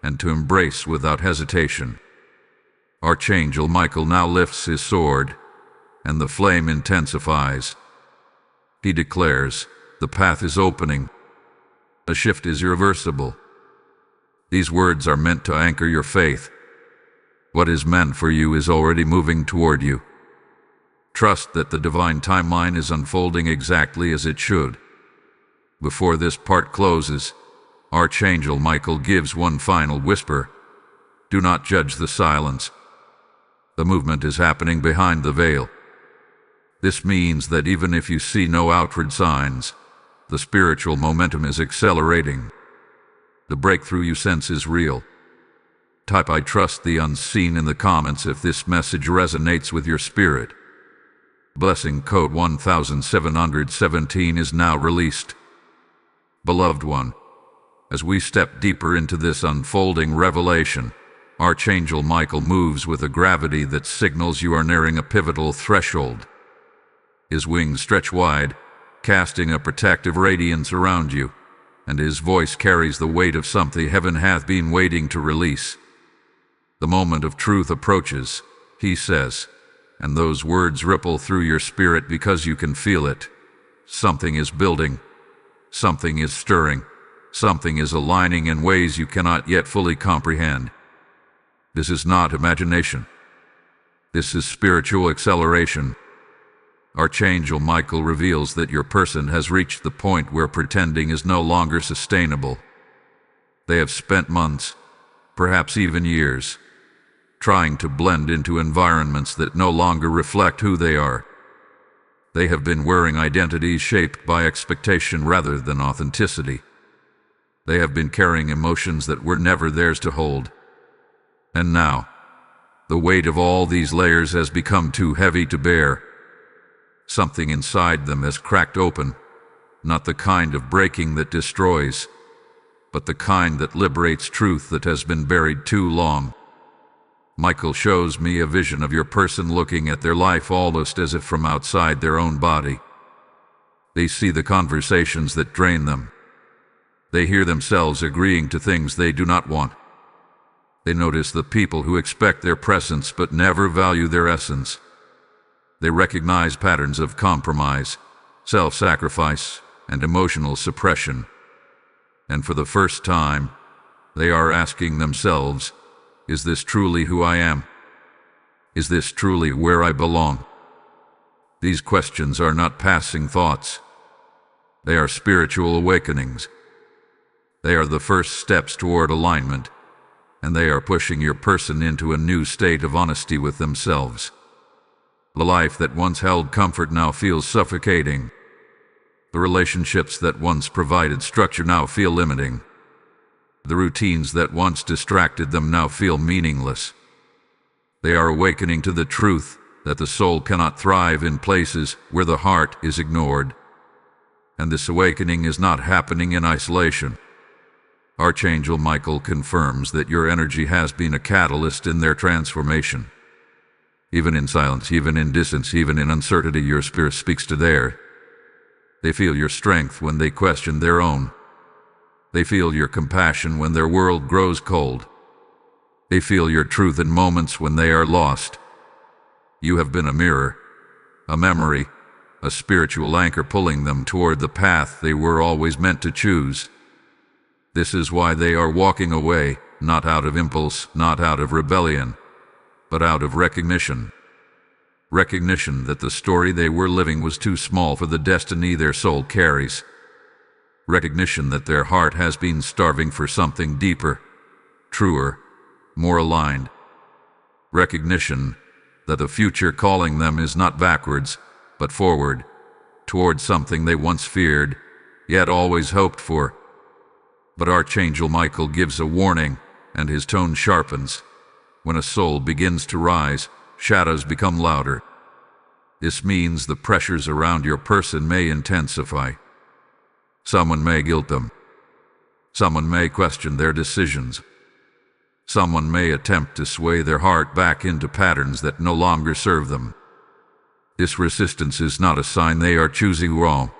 and to embrace without hesitation. Archangel Michael now lifts his sword, and the flame intensifies. He declares, "The path is opening. A shift is irreversible." These words are meant to anchor your faith. What is meant for you is already moving toward you. Trust that the divine timeline is unfolding exactly as it should. Before this part closes, Archangel Michael gives one final whisper. Do not judge the silence. The movement is happening behind the veil. This means that even if you see no outward signs, the spiritual momentum is accelerating. The breakthrough you sense is real. Type "I trust the unseen" in the comments if this message resonates with your spirit. Blessing code 1717 is now released. Beloved one, as we step deeper into this unfolding revelation, Archangel Michael moves with a gravity that signals you are nearing a pivotal threshold. His wings stretch wide, casting a protective radiance around you, and his voice carries the weight of something heaven hath been waiting to release. The moment of truth approaches, he says, and those words ripple through your spirit because you can feel it. Something is building. Something is stirring. Something is aligning in ways you cannot yet fully comprehend. This is not imagination. This is spiritual acceleration. Archangel Michael reveals that your person has reached the point where pretending is no longer sustainable. They have spent months, perhaps even years, trying to blend into environments that no longer reflect who they are. They have been wearing identities shaped by expectation rather than authenticity. They have been carrying emotions that were never theirs to hold. And now, the weight of all these layers has become too heavy to bear. Something inside them has cracked open, not the kind of breaking that destroys, but the kind that liberates truth that has been buried too long. Michael shows me a vision of your person looking at their life almost as if from outside their own body. They see the conversations that drain them. They hear themselves agreeing to things they do not want. They notice the people who expect their presence but never value their essence. They recognize patterns of compromise, self-sacrifice, and emotional suppression. And for the first time, they are asking themselves, is this truly who I am? Is this truly where I belong? These questions are not passing thoughts. They are spiritual awakenings. They are the first steps toward alignment, and they are pushing your person into a new state of honesty with themselves. The life that once held comfort now feels suffocating. The relationships that once provided structure now feel limiting. The routines that once distracted them now feel meaningless. They are awakening to the truth that the soul cannot thrive in places where the heart is ignored. And this awakening is not happening in isolation. Archangel Michael confirms that your energy has been a catalyst in their transformation. Even in silence, even in distance, even in uncertainty, your spirit speaks to their. They feel your strength when they question their own. They feel your compassion when their world grows cold. They feel your truth in moments when they are lost. You have been a mirror, a memory, a spiritual anchor pulling them toward the path they were always meant to choose. This is why they are walking away, not out of impulse, not out of rebellion, but out of recognition. Recognition that the story they were living was too small for the destiny their soul carries. Recognition that their heart has been starving for something deeper, truer, more aligned. Recognition that the future calling them is not backwards, but forward, toward something they once feared, yet always hoped for. But Archangel Michael gives a warning, and his tone sharpens. When a soul begins to rise, shadows become louder. This means the pressures around your person may intensify. Someone may guilt them. Someone may question their decisions. Someone may attempt to sway their heart back into patterns that no longer serve them. This resistance is not a sign they are choosing wrong.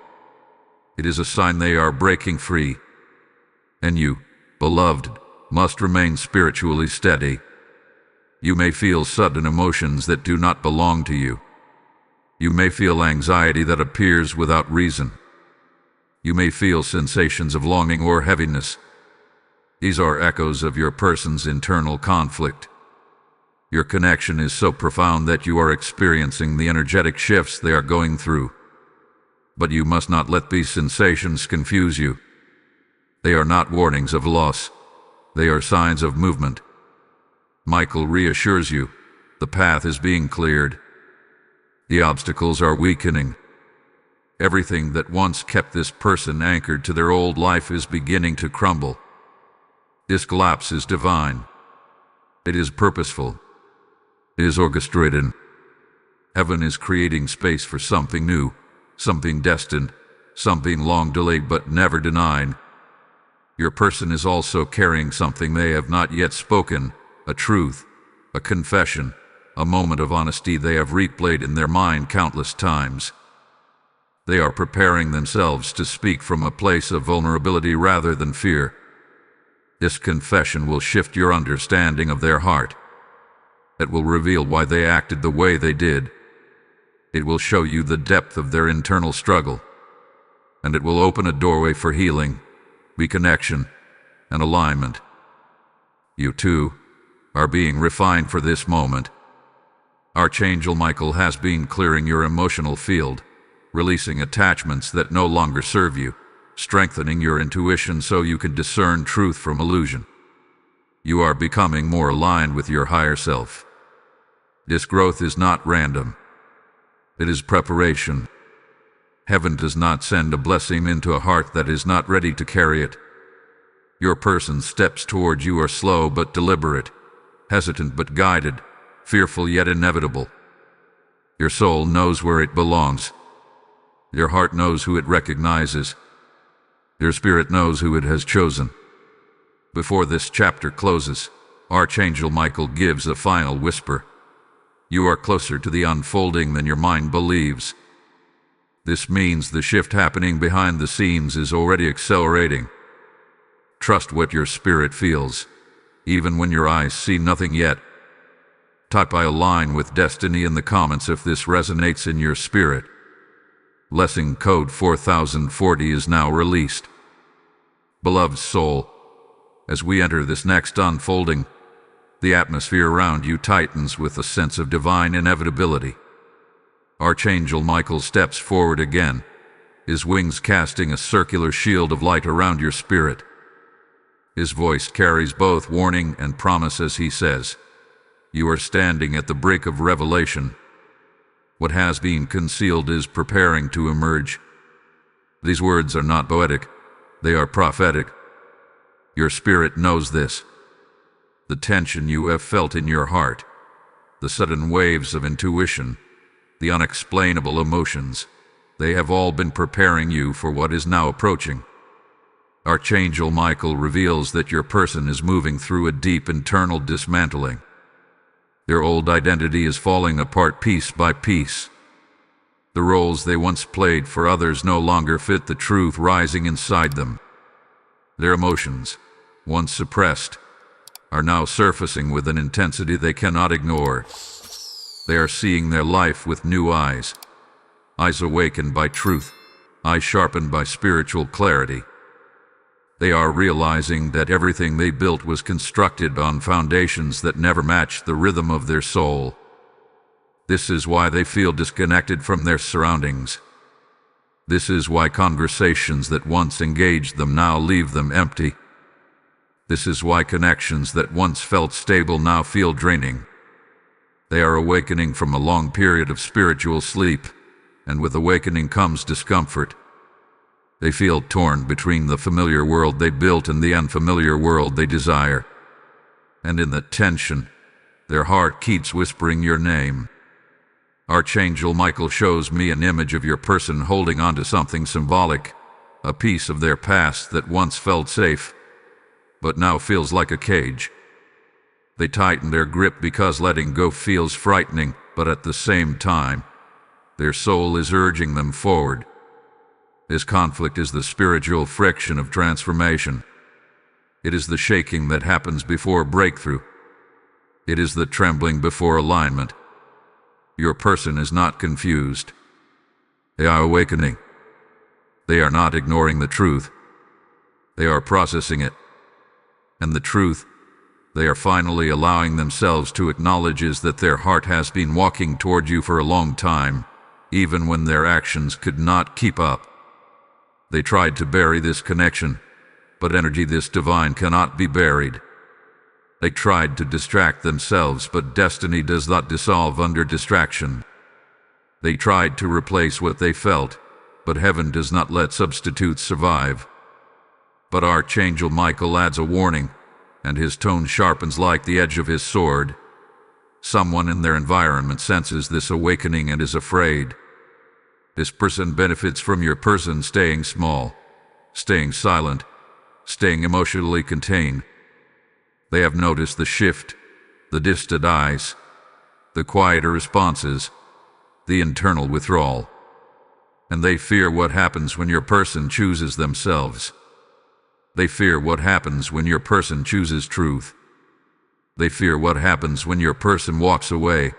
It is a sign they are breaking free. And you, beloved, must remain spiritually steady. You may feel sudden emotions that do not belong to you. You may feel anxiety that appears without reason. You may feel sensations of longing or heaviness. These are echoes of your person's internal conflict. Your connection is so profound that you are experiencing the energetic shifts they are going through. But you must not let these sensations confuse you. They are not warnings of loss. They are signs of movement. Michael reassures you, the path is being cleared. The obstacles are weakening. Everything that once kept this person anchored to their old life is beginning to crumble. This collapse is divine. It is purposeful. It is orchestrated. Heaven is creating space for something new, something destined, something long delayed but never denied. Your person is also carrying something they have not yet spoken, a truth, a confession, a moment of honesty they have replayed in their mind countless times. They are preparing themselves to speak from a place of vulnerability rather than fear. This confession will shift your understanding of their heart. It will reveal why they acted the way they did. It will show you the depth of their internal struggle. And it will open a doorway for healing, reconnection, and alignment. You, too, are being refined for this moment. Archangel Michael has been clearing your emotional field, releasing attachments that no longer serve you, strengthening your intuition so you can discern truth from illusion. You are becoming more aligned with your higher self. This growth is not random. It is preparation. Heaven does not send a blessing into a heart that is not ready to carry it. Your person's steps toward you are slow but deliberate, hesitant but guided, fearful yet inevitable. Your soul knows where it belongs. Your heart knows who it recognizes. Your spirit knows who it has chosen. Before this chapter closes, Archangel Michael gives a final whisper. You are closer to the unfolding than your mind believes. This means the shift happening behind the scenes is already accelerating. Trust what your spirit feels, even when your eyes see nothing yet. Type "I align with destiny" in the comments if this resonates in your spirit. Blessing code 4040 is now released. Beloved soul, as we enter this next unfolding, the atmosphere around you tightens with a sense of divine inevitability. Archangel Michael steps forward again, his wings casting a circular shield of light around your spirit. His voice carries both warning and promise as he says, "You are standing at the brink of revelation. What has been concealed is preparing to emerge." These words are not poetic, they are prophetic. Your spirit knows this. The tension you have felt in your heart, the sudden waves of intuition, the unexplainable emotions, they have all been preparing you for what is now approaching. Archangel Michael reveals that your person is moving through a deep internal dismantling. Their old identity is falling apart piece by piece. The roles they once played for others no longer fit the truth rising inside them. Their emotions, once suppressed, are now surfacing with an intensity they cannot ignore. They are seeing their life with new eyes. Eyes awakened by truth, eyes sharpened by spiritual clarity. They are realizing that everything they built was constructed on foundations that never matched the rhythm of their soul. This is why they feel disconnected from their surroundings. This is why conversations that once engaged them now leave them empty. This is why connections that once felt stable now feel draining. They are awakening from a long period of spiritual sleep, and with awakening comes discomfort. They feel torn between the familiar world they built and the unfamiliar world they desire. And in the tension, their heart keeps whispering your name. Archangel Michael shows me an image of your person holding onto something symbolic, a piece of their past that once felt safe, but now feels like a cage. They tighten their grip because letting go feels frightening, but at the same time, their soul is urging them forward. This conflict is the spiritual friction of transformation. It is the shaking that happens before breakthrough. It is the trembling before alignment. Your person is not confused. They are awakening. They are not ignoring the truth. They are processing it. And the truth they are finally allowing themselves to acknowledge is that their heart has been walking toward you for a long time, even when their actions could not keep up. They tried to bury this connection, but energy this divine cannot be buried. They tried to distract themselves, but destiny does not dissolve under distraction. They tried to replace what they felt, but heaven does not let substitutes survive. But Archangel Michael adds a warning, and his tone sharpens like the edge of his sword. Someone in their environment senses this awakening and is afraid. This person benefits from your person staying small, staying silent, staying emotionally contained. They have noticed the shift, the distant eyes, the quieter responses, the internal withdrawal. And they fear what happens when your person chooses themselves. They fear what happens when your person chooses truth. They fear what happens when your person walks away.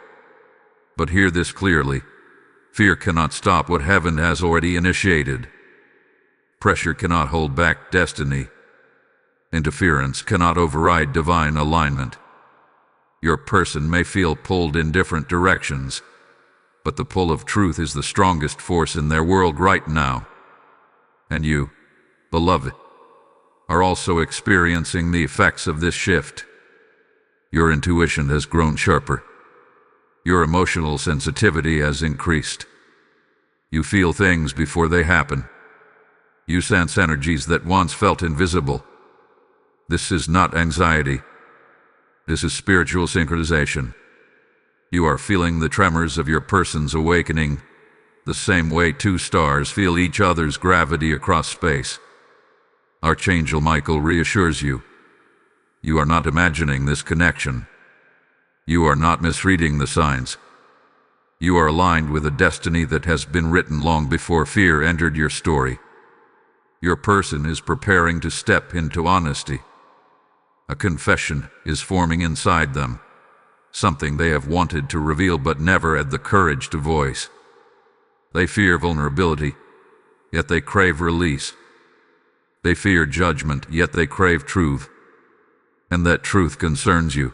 But hear this clearly. Fear cannot stop what heaven has already initiated. Pressure cannot hold back destiny. Interference cannot override divine alignment. Your person may feel pulled in different directions, but the pull of truth is the strongest force in their world right now. And you, beloved, are also experiencing the effects of this shift. Your intuition has grown sharper. Your emotional sensitivity has increased. You feel things before they happen. You sense energies that once felt invisible. This is not anxiety. This is spiritual synchronization. You are feeling the tremors of your person's awakening, the same way two stars feel each other's gravity across space. Archangel Michael reassures you. You are not imagining this connection. You are not misreading the signs. You are aligned with a destiny that has been written long before fear entered your story. Your person is preparing to step into honesty. A confession is forming inside them, something they have wanted to reveal but never had the courage to voice. They fear vulnerability, yet they crave release. They fear judgment, yet they crave truth. And that truth concerns you.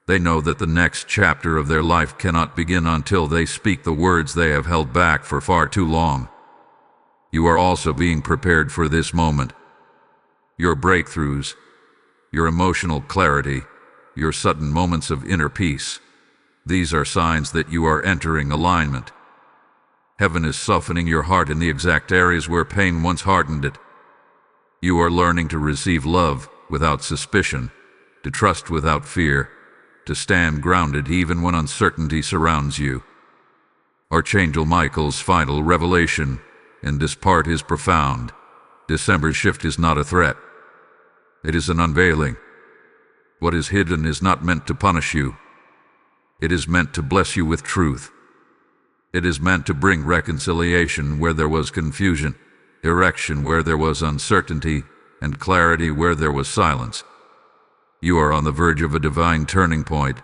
They know that the next chapter of their life cannot begin until they speak the words they have held back for far too long. You are also being prepared for this moment. Your breakthroughs, your emotional clarity, your sudden moments of inner peace, these are signs that you are entering alignment. Heaven is softening your heart in the exact areas where pain once hardened it. You are learning to receive love without suspicion, to trust without fear, to stand grounded even when uncertainty surrounds you. Archangel Michael's final revelation in this part is profound. December's shift is not a threat. It is an unveiling. What is hidden is not meant to punish you. It is meant to bless you with truth. It is meant to bring reconciliation where there was confusion, direction where there was uncertainty, and clarity where there was silence. You are on the verge of a divine turning point.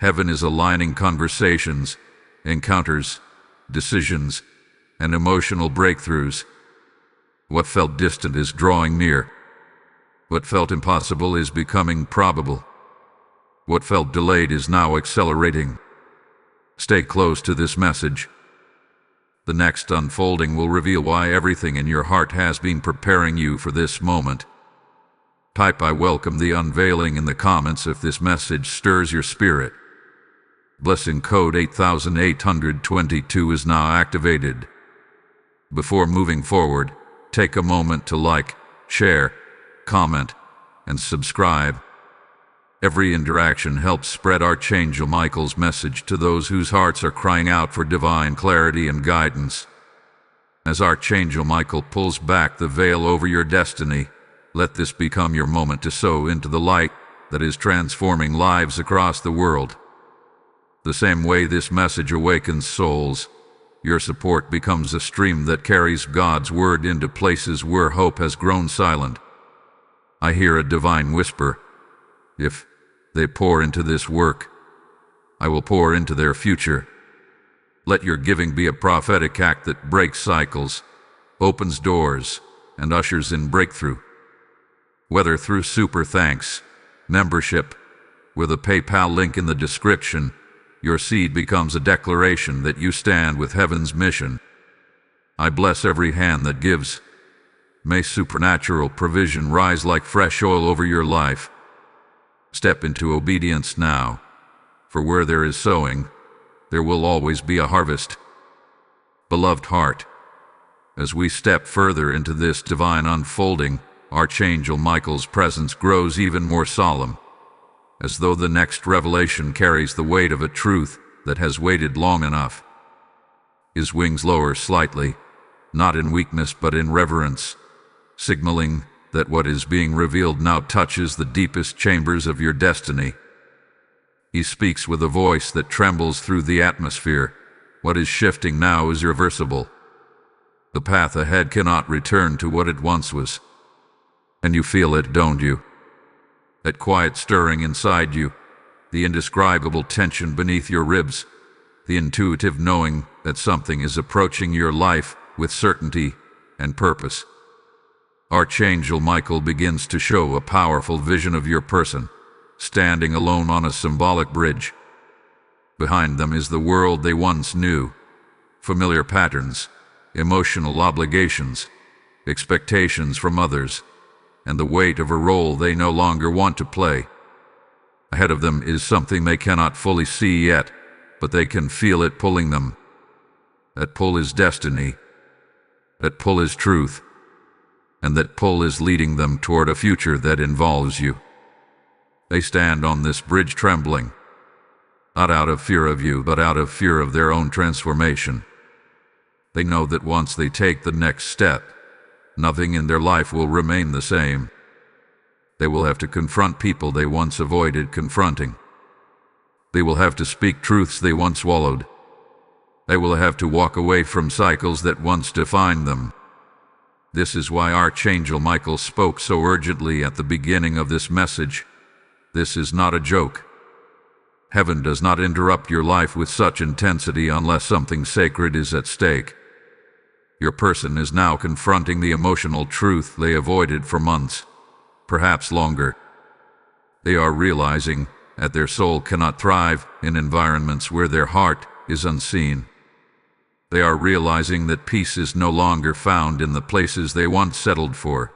Heaven is aligning conversations, encounters, decisions, and emotional breakthroughs. What felt distant is drawing near. What felt impossible is becoming probable. What felt delayed is now accelerating. Stay close to this message. The next unfolding will reveal why everything in your heart has been preparing you for this moment. Type "I welcome the unveiling" in the comments if this message stirs your spirit. Blessing code 8822 is now activated. Before moving forward, take a moment to like, share, comment, and subscribe. Every interaction helps spread Archangel Michael's message to those whose hearts are crying out for divine clarity and guidance. As Archangel Michael pulls back the veil over your destiny, let this become your moment to sow into the light that is transforming lives across the world. The same way this message awakens souls, your support becomes a stream that carries God's word into places where hope has grown silent. I hear a divine whisper: if they pour into this work, I will pour into their future. Let your giving be a prophetic act that breaks cycles, opens doors, and ushers in breakthrough. Whether through super thanks, membership, with a PayPal link in the description, your seed becomes a declaration that you stand with heaven's mission. I bless every hand that gives. May supernatural provision rise like fresh oil over your life. Step into obedience now, for where there is sowing, there will always be a harvest. Beloved heart, as we step further into this divine unfolding, Archangel Michael's presence grows even more solemn, as though the next revelation carries the weight of a truth that has waited long enough. His wings lower slightly, not in weakness but in reverence, signaling that what is being revealed now touches the deepest chambers of your destiny. He speaks with a voice that trembles through the atmosphere. What is shifting now is irreversible. The path ahead cannot return to what it once was. And you feel it, don't you? That quiet stirring inside you, the indescribable tension beneath your ribs, the intuitive knowing that something is approaching your life with certainty and purpose. Archangel Michael begins to show a powerful vision of your person, standing alone on a symbolic bridge. Behind them is the world they once knew, familiar patterns, emotional obligations, expectations from others, and the weight of a role they no longer want to play. Ahead of them is something they cannot fully see yet, but they can feel it pulling them. That pull is destiny. That pull is truth. And that pull is leading them toward a future that involves you. They stand on this bridge trembling, not out of fear of you, but out of fear of their own transformation. They know that once they take the next step, nothing in their life will remain the same. They will have to confront people they once avoided confronting. They will have to speak truths they once swallowed. They will have to walk away from cycles that once defined them. This is why Archangel Michael spoke so urgently at the beginning of this message. This is not a joke. Heaven does not interrupt your life with such intensity unless something sacred is at stake. Your person is now confronting the emotional truth they avoided for months, perhaps longer. They are realizing that their soul cannot thrive in environments where their heart is unseen. They are realizing that peace is no longer found in the places they once settled for.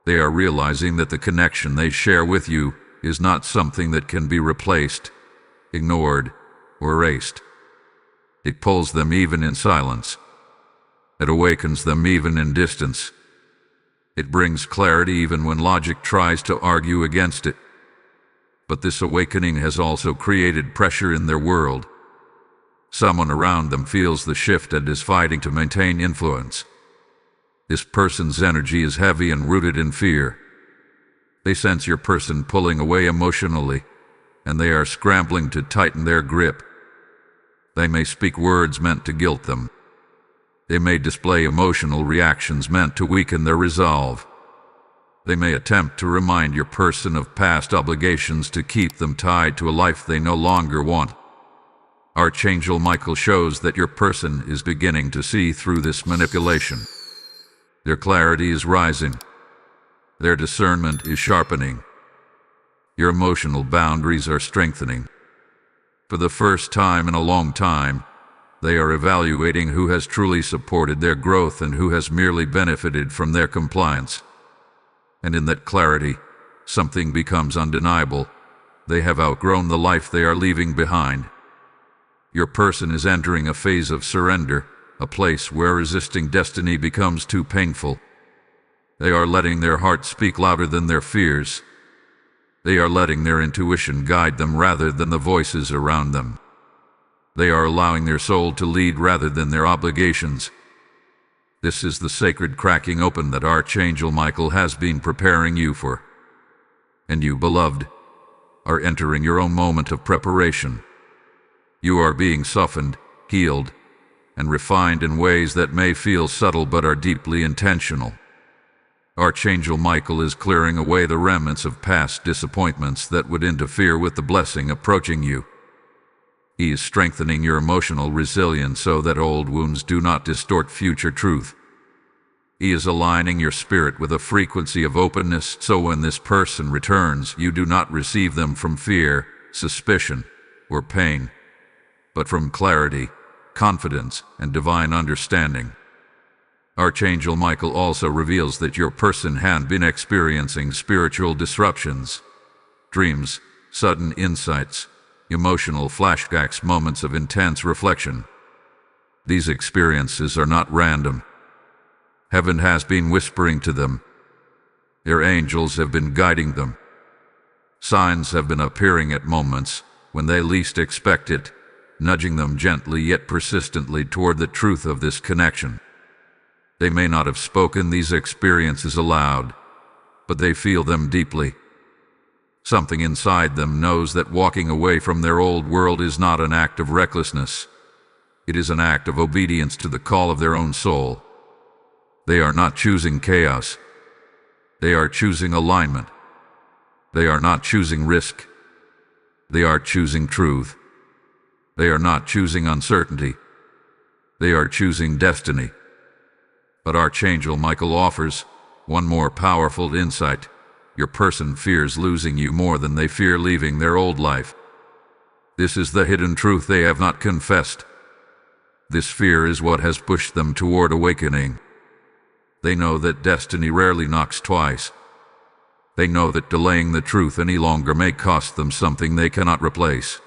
They are realizing that the connection they share with you is not something that can be replaced, ignored, or erased. It pulls them even in silence. It awakens them even in distance. It brings clarity even when logic tries to argue against it. But this awakening has also created pressure in their world. Someone around them feels the shift and is fighting to maintain influence. This person's energy is heavy and rooted in fear. They sense your person pulling away emotionally, and they are scrambling to tighten their grip. They may speak words meant to guilt them. They may display emotional reactions meant to weaken their resolve. They may attempt to remind your person of past obligations to keep them tied to a life they no longer want. Archangel Michael shows that your person is beginning to see through this manipulation. Their clarity is rising. Their discernment is sharpening. Your emotional boundaries are strengthening. For the first time in a long time, they are evaluating who has truly supported their growth and who has merely benefited from their compliance. And in that clarity, something becomes undeniable. They have outgrown the life they are leaving behind. Your person is entering a phase of surrender, a place where resisting destiny becomes too painful. They are letting their heart speak louder than their fears. They are letting their intuition guide them rather than the voices around them. They are allowing their soul to lead rather than their obligations. This is the sacred cracking open that Archangel Michael has been preparing you for. And you, beloved, are entering your own moment of preparation. You are being softened, healed, and refined in ways that may feel subtle but are deeply intentional. Archangel Michael is clearing away the remnants of past disappointments that would interfere with the blessing approaching you. He is strengthening your emotional resilience so that old wounds do not distort future truth. He is aligning your spirit with a frequency of openness so when this person returns, you do not receive them from fear, suspicion, or pain, but from clarity, confidence, and divine understanding. Archangel Michael also reveals that your person had been experiencing spiritual disruptions, dreams, sudden insights, emotional flashbacks, moments of intense reflection. These experiences are not random. Heaven has been whispering to them. Their angels have been guiding them. Signs have been appearing at moments when they least expect it, nudging them gently yet persistently toward the truth of this connection. They may not have spoken these experiences aloud, but they feel them deeply. Something inside them knows that walking away from their old world is not an act of recklessness. It is an act of obedience to the call of their own soul. They are not choosing chaos. They are choosing alignment. They are not choosing risk. They are choosing truth. They are not choosing uncertainty. They are choosing destiny. But Archangel Michael offers one more powerful insight. Your person fears losing you more than they fear leaving their old life. This is the hidden truth they have not confessed. This fear is what has pushed them toward awakening. They know that destiny rarely knocks twice. They know that delaying the truth any longer may cost them something they cannot replace.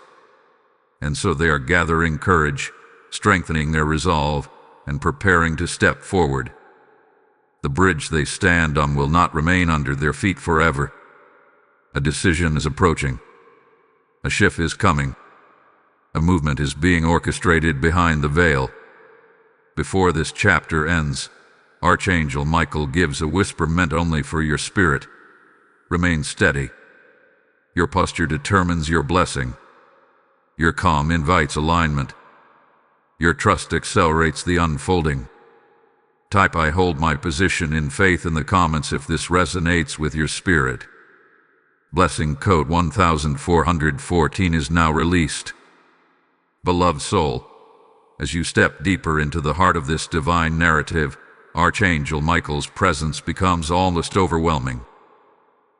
And so they are gathering courage, strengthening their resolve, and preparing to step forward. The bridge they stand on will not remain under their feet forever. A decision is approaching. A shift is coming. A movement is being orchestrated behind the veil. Before this chapter ends, Archangel Michael gives a whisper meant only for your spirit. Remain steady. Your posture determines your blessing. Your calm invites alignment. Your trust accelerates the unfolding. Type "I hold my position in faith" in the comments if this resonates with your spirit. Blessing code 1414 is now released. Beloved soul, as you step deeper into the heart of this divine narrative, Archangel Michael's presence becomes almost overwhelming.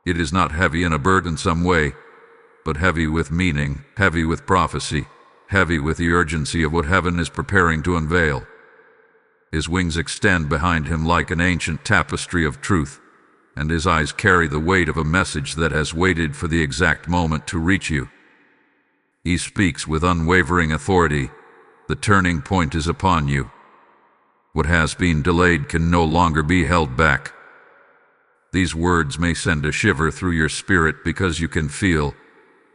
It is not heavy in a burdensome way, but heavy with meaning, heavy with prophecy, heavy with the urgency of what heaven is preparing to unveil. His wings extend behind him like an ancient tapestry of truth, and his eyes carry the weight of a message that has waited for the exact moment to reach you. He speaks with unwavering authority. The turning point is upon you. What has been delayed can no longer be held back. These words may send a shiver through your spirit because you can feel,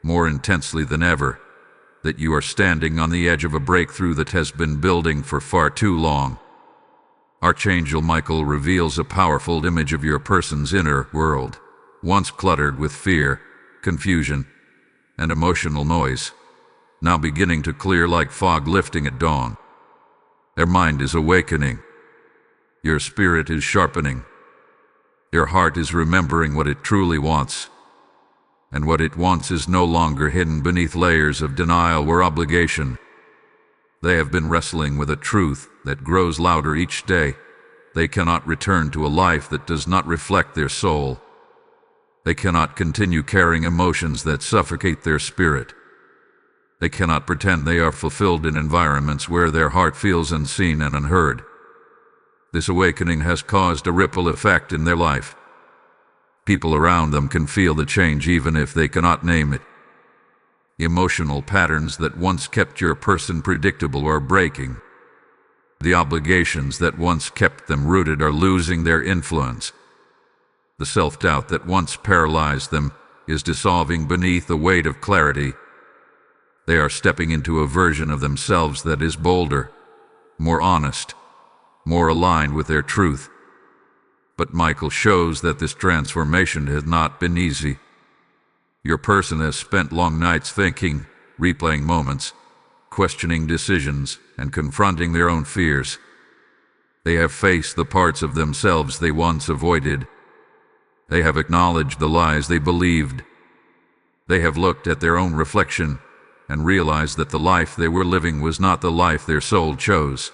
more intensely than ever, that you are standing on the edge of a breakthrough that has been building for far too long. Archangel Michael reveals a powerful image of your person's inner world, once cluttered with fear, confusion, and emotional noise, now beginning to clear like fog lifting at dawn. Their mind is awakening. Your spirit is sharpening. Your heart is remembering what it truly wants. And what it wants is no longer hidden beneath layers of denial or obligation. They have been wrestling with a truth that grows louder each day. They cannot return to a life that does not reflect their soul. They cannot continue carrying emotions that suffocate their spirit. They cannot pretend they are fulfilled in environments where their heart feels unseen and unheard. This awakening has caused a ripple effect in their life. People around them can feel the change even if they cannot name it. Emotional patterns that once kept your person predictable are breaking. The obligations that once kept them rooted are losing their influence. The self-doubt that once paralyzed them is dissolving beneath the weight of clarity. They are stepping into a version of themselves that is bolder, more honest, more aligned with their truth. But Michael shows that this transformation has not been easy. Your person has spent long nights thinking, replaying moments, questioning decisions, and confronting their own fears. They have faced the parts of themselves they once avoided. They have acknowledged the lies they believed. They have looked at their own reflection and realized that the life they were living was not the life their soul chose.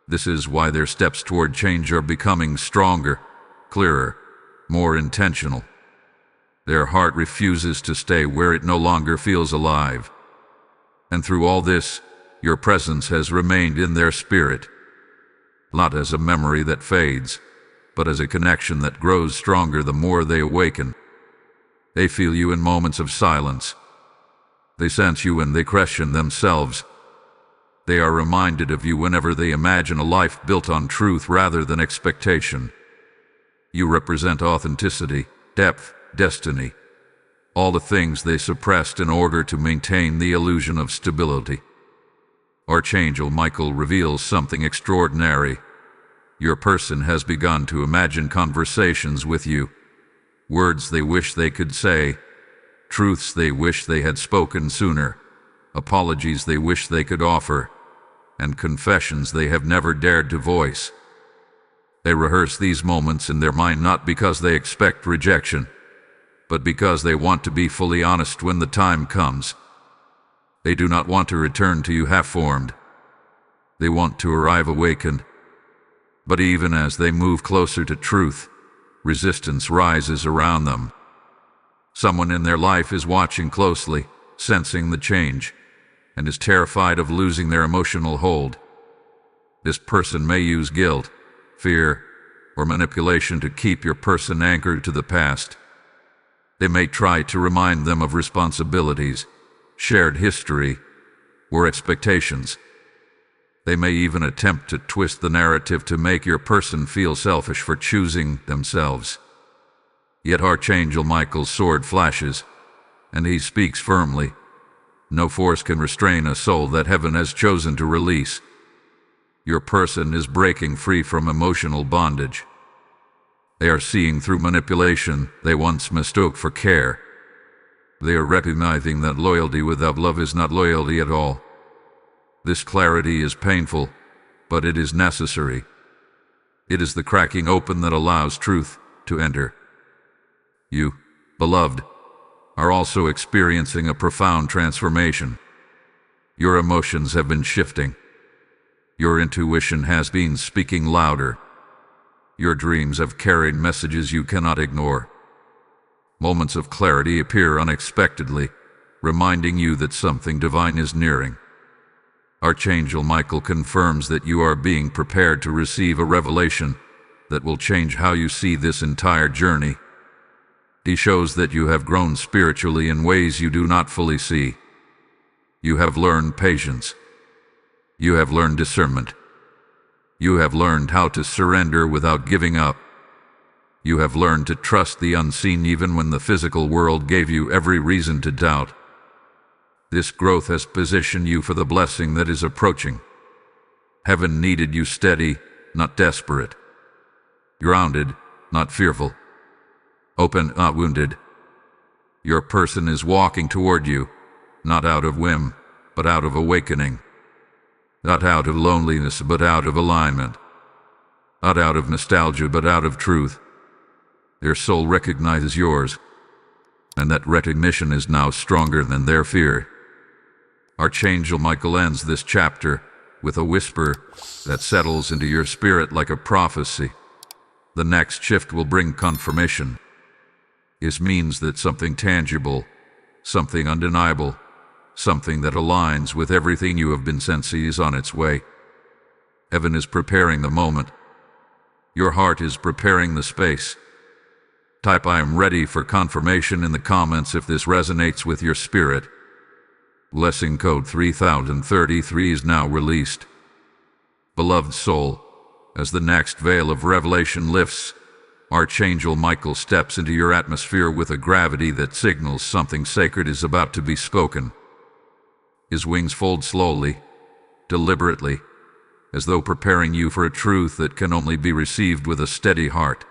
This is why their steps toward change are becoming stronger, clearer, more intentional. Their heart refuses to stay where it no longer feels alive. And through all this, your presence has remained in their spirit, not as a memory that fades, but as a connection that grows stronger the more they awaken. They feel you in moments of silence. They sense you when they question themselves. They are reminded of you whenever they imagine a life built on truth rather than expectation. You represent authenticity, depth, destiny, all the things they suppressed in order to maintain the illusion of stability. Archangel Michael reveals something extraordinary. Your person has begun to imagine conversations with you, words they wish they could say, truths they wish they had spoken sooner, apologies they wish they could offer, and confessions they have never dared to voice. They rehearse these moments in their mind not because they expect rejection, but because they want to be fully honest when the time comes. They do not want to return to you half-formed. They want to arrive awakened. But even as they move closer to truth, resistance rises around them. Someone in their life is watching closely, sensing the change, and is terrified of losing their emotional hold. This person may use guilt, fear, or manipulation to keep your person anchored to the past. They may try to remind them of responsibilities, shared history, or expectations. They may even attempt to twist the narrative to make your person feel selfish for choosing themselves. Yet Archangel Michael's sword flashes, and he speaks firmly. No force can restrain a soul that heaven has chosen to release. Your person is breaking free from emotional bondage. They are seeing through manipulation they once mistook for care. They are recognizing that loyalty without love is not loyalty at all. This clarity is painful, but it is necessary. It is the cracking open that allows truth to enter. You, beloved, are also experiencing a profound transformation. Your emotions have been shifting. Your intuition has been speaking louder. Your dreams have carried messages you cannot ignore. Moments of clarity appear unexpectedly, reminding you that something divine is nearing. Archangel Michael confirms that you are being prepared to receive a revelation that will change how you see this entire journey. He shows that you have grown spiritually in ways you do not fully see. You have learned patience. You have learned discernment. You have learned how to surrender without giving up. You have learned to trust the unseen even when the physical world gave you every reason to doubt. This growth has positioned you for the blessing that is approaching. Heaven needed you steady, not desperate. Grounded, not fearful. Open, not wounded. Your person is walking toward you, not out of whim, but out of awakening. Not out of loneliness, but out of alignment. Not out of nostalgia, but out of truth. Their soul recognizes yours, and that recognition is now stronger than their fear. Archangel Michael ends this chapter with a whisper that settles into your spirit like a prophecy. The next shift will bring confirmation. It means that something tangible, something undeniable, something that aligns with everything you have been sensing is on its way. Heaven is preparing the moment. Your heart is preparing the space. Type "I am ready" for confirmation in the comments if this resonates with your spirit. Blessing code 3033 is now released. Beloved soul, as the next veil of revelation lifts, Archangel Michael steps into your atmosphere with a gravity that signals something sacred is about to be spoken. His wings fold slowly, deliberately, as though preparing you for a truth that can only be received with a steady heart.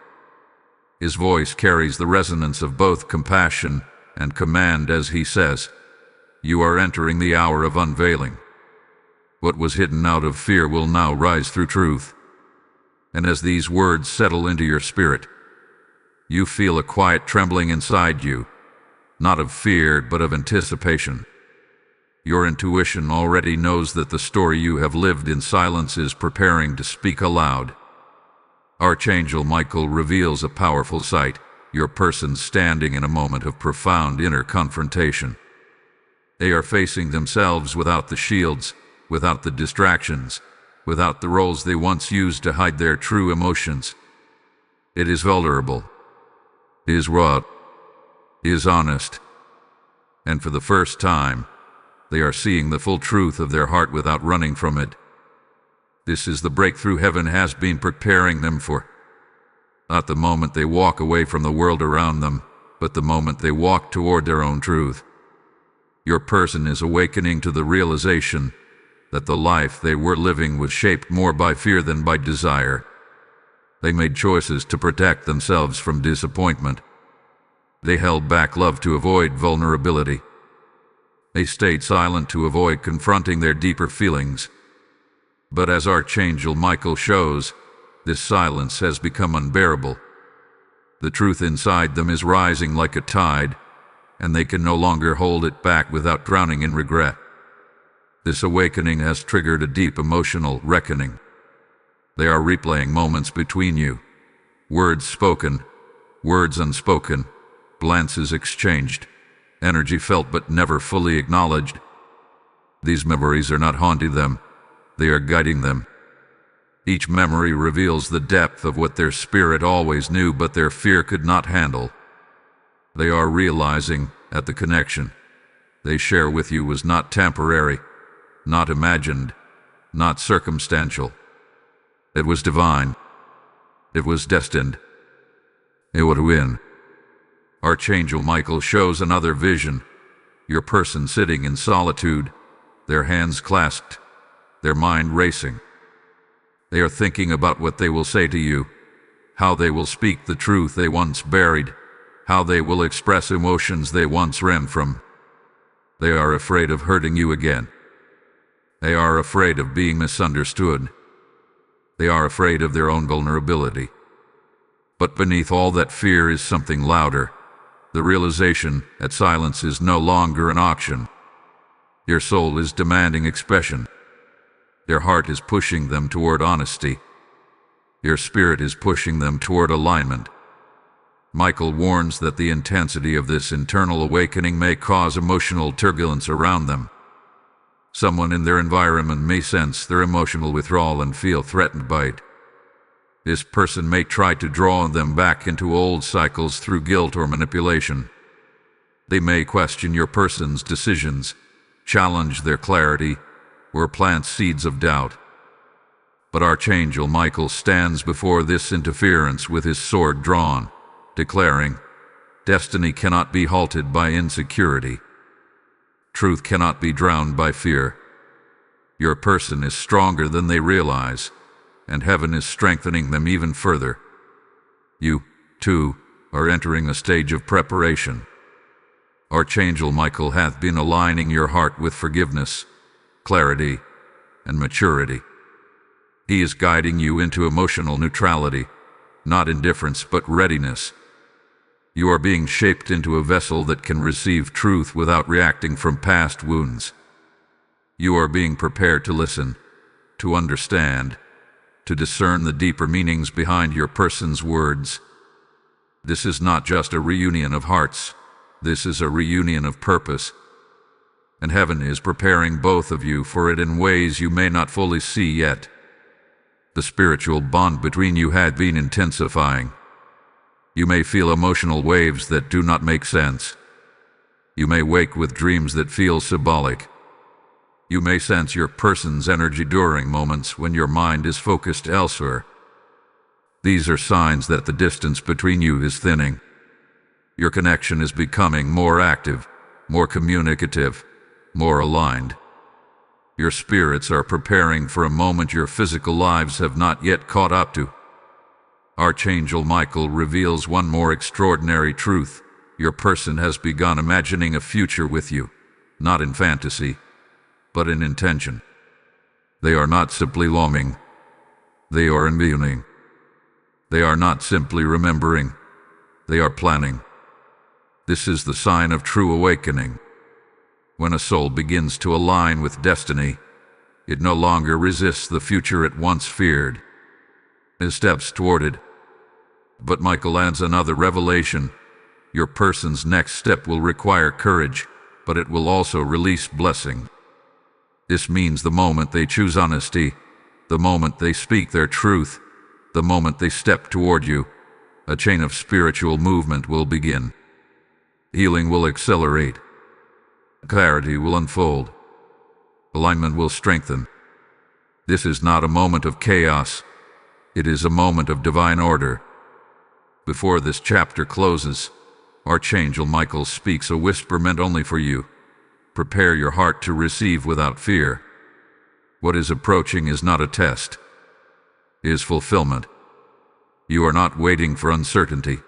His voice carries the resonance of both compassion and command as he says, "You are entering the hour of unveiling. What was hidden out of fear will now rise through truth." And as these words settle into your spirit, you feel a quiet trembling inside you, not of fear, but of anticipation. Your intuition already knows that the story you have lived in silence is preparing to speak aloud. Archangel Michael reveals a powerful sight, your person standing in a moment of profound inner confrontation. They are facing themselves without the shields, without the distractions, without the roles they once used to hide their true emotions. It is vulnerable. It is raw. It is honest. And for the first time, they are seeing the full truth of their heart without running from it. This is the breakthrough heaven has been preparing them for. Not the moment they walk away from the world around them, but the moment they walk toward their own truth. Your person is awakening to the realization that the life they were living was shaped more by fear than by desire. They made choices to protect themselves from disappointment. They held back love to avoid vulnerability. They stayed silent to avoid confronting their deeper feelings. But as Archangel Michael shows, this silence has become unbearable. The truth inside them is rising like a tide, and they can no longer hold it back without drowning in regret. This awakening has triggered a deep emotional reckoning. They are replaying moments between you. Words spoken, words unspoken, glances exchanged, energy felt but never fully acknowledged. These memories are not haunting them, they are guiding them. Each memory reveals the depth of what their spirit always knew but their fear could not handle. They are realizing that the connection they share with you was not temporary, not imagined, not circumstantial. It was divine. It was destined. It would win. Archangel Michael shows another vision. Your person sitting in solitude, their hands clasped, their mind racing. They are thinking about what they will say to you, how they will speak the truth they once buried, how they will express emotions they once ran from. They are afraid of hurting you again. They are afraid of being misunderstood. They are afraid of their own vulnerability. But beneath all that fear is something louder, the realization that silence is no longer an option. Your soul is demanding expression. Their heart is pushing them toward honesty. Your spirit is pushing them toward alignment. Michael warns that the intensity of this internal awakening may cause emotional turbulence around them. Someone in their environment may sense their emotional withdrawal and feel threatened by it. This person may try to draw them back into old cycles through guilt or manipulation. They may question your person's decisions, challenge their clarity, or plant seeds of doubt. But Archangel Michael stands before this interference with his sword drawn, declaring, "Destiny cannot be halted by insecurity. Truth cannot be drowned by fear. Your person is stronger than they realize, and heaven is strengthening them even further. You, too, are entering a stage of preparation. Archangel Michael hath been aligning your heart with forgiveness, clarity, and maturity. He is guiding you into emotional neutrality, not indifference but readiness. You are being shaped into a vessel that can receive truth without reacting from past wounds. You are being prepared to listen, to understand, to discern the deeper meanings behind your person's words. This is not just a reunion of hearts. This is a reunion of purpose. And heaven is preparing both of you for it in ways you may not fully see yet. The spiritual bond between you had been intensifying. You may feel emotional waves that do not make sense. You may wake with dreams that feel symbolic. You may sense your person's energy during moments when your mind is focused elsewhere. These are signs that the distance between you is thinning. Your connection is becoming more active, more communicative, more aligned. Your spirits are preparing for a moment your physical lives have not yet caught up to. Archangel Michael reveals one more extraordinary truth. Your person has begun imagining a future with you, not in fantasy, but in intention. They are not simply longing. They are envisioning. They are not simply remembering. They are planning. This is the sign of true awakening. When a soul begins to align with destiny, it no longer resists the future it once feared. It steps toward it. But Michael adds another revelation. Your person's next step will require courage, but it will also release blessing. This means the moment they choose honesty, the moment they speak their truth, the moment they step toward you, a chain of spiritual movement will begin. Healing will accelerate. Clarity will unfold. Alignment will strengthen. This is not a moment of chaos. It is a moment of divine order. Before this chapter closes, Archangel Michael speaks a whisper meant only for you. Prepare your heart to receive without fear. What is approaching is not a test. It is fulfillment. You are not waiting for uncertainty.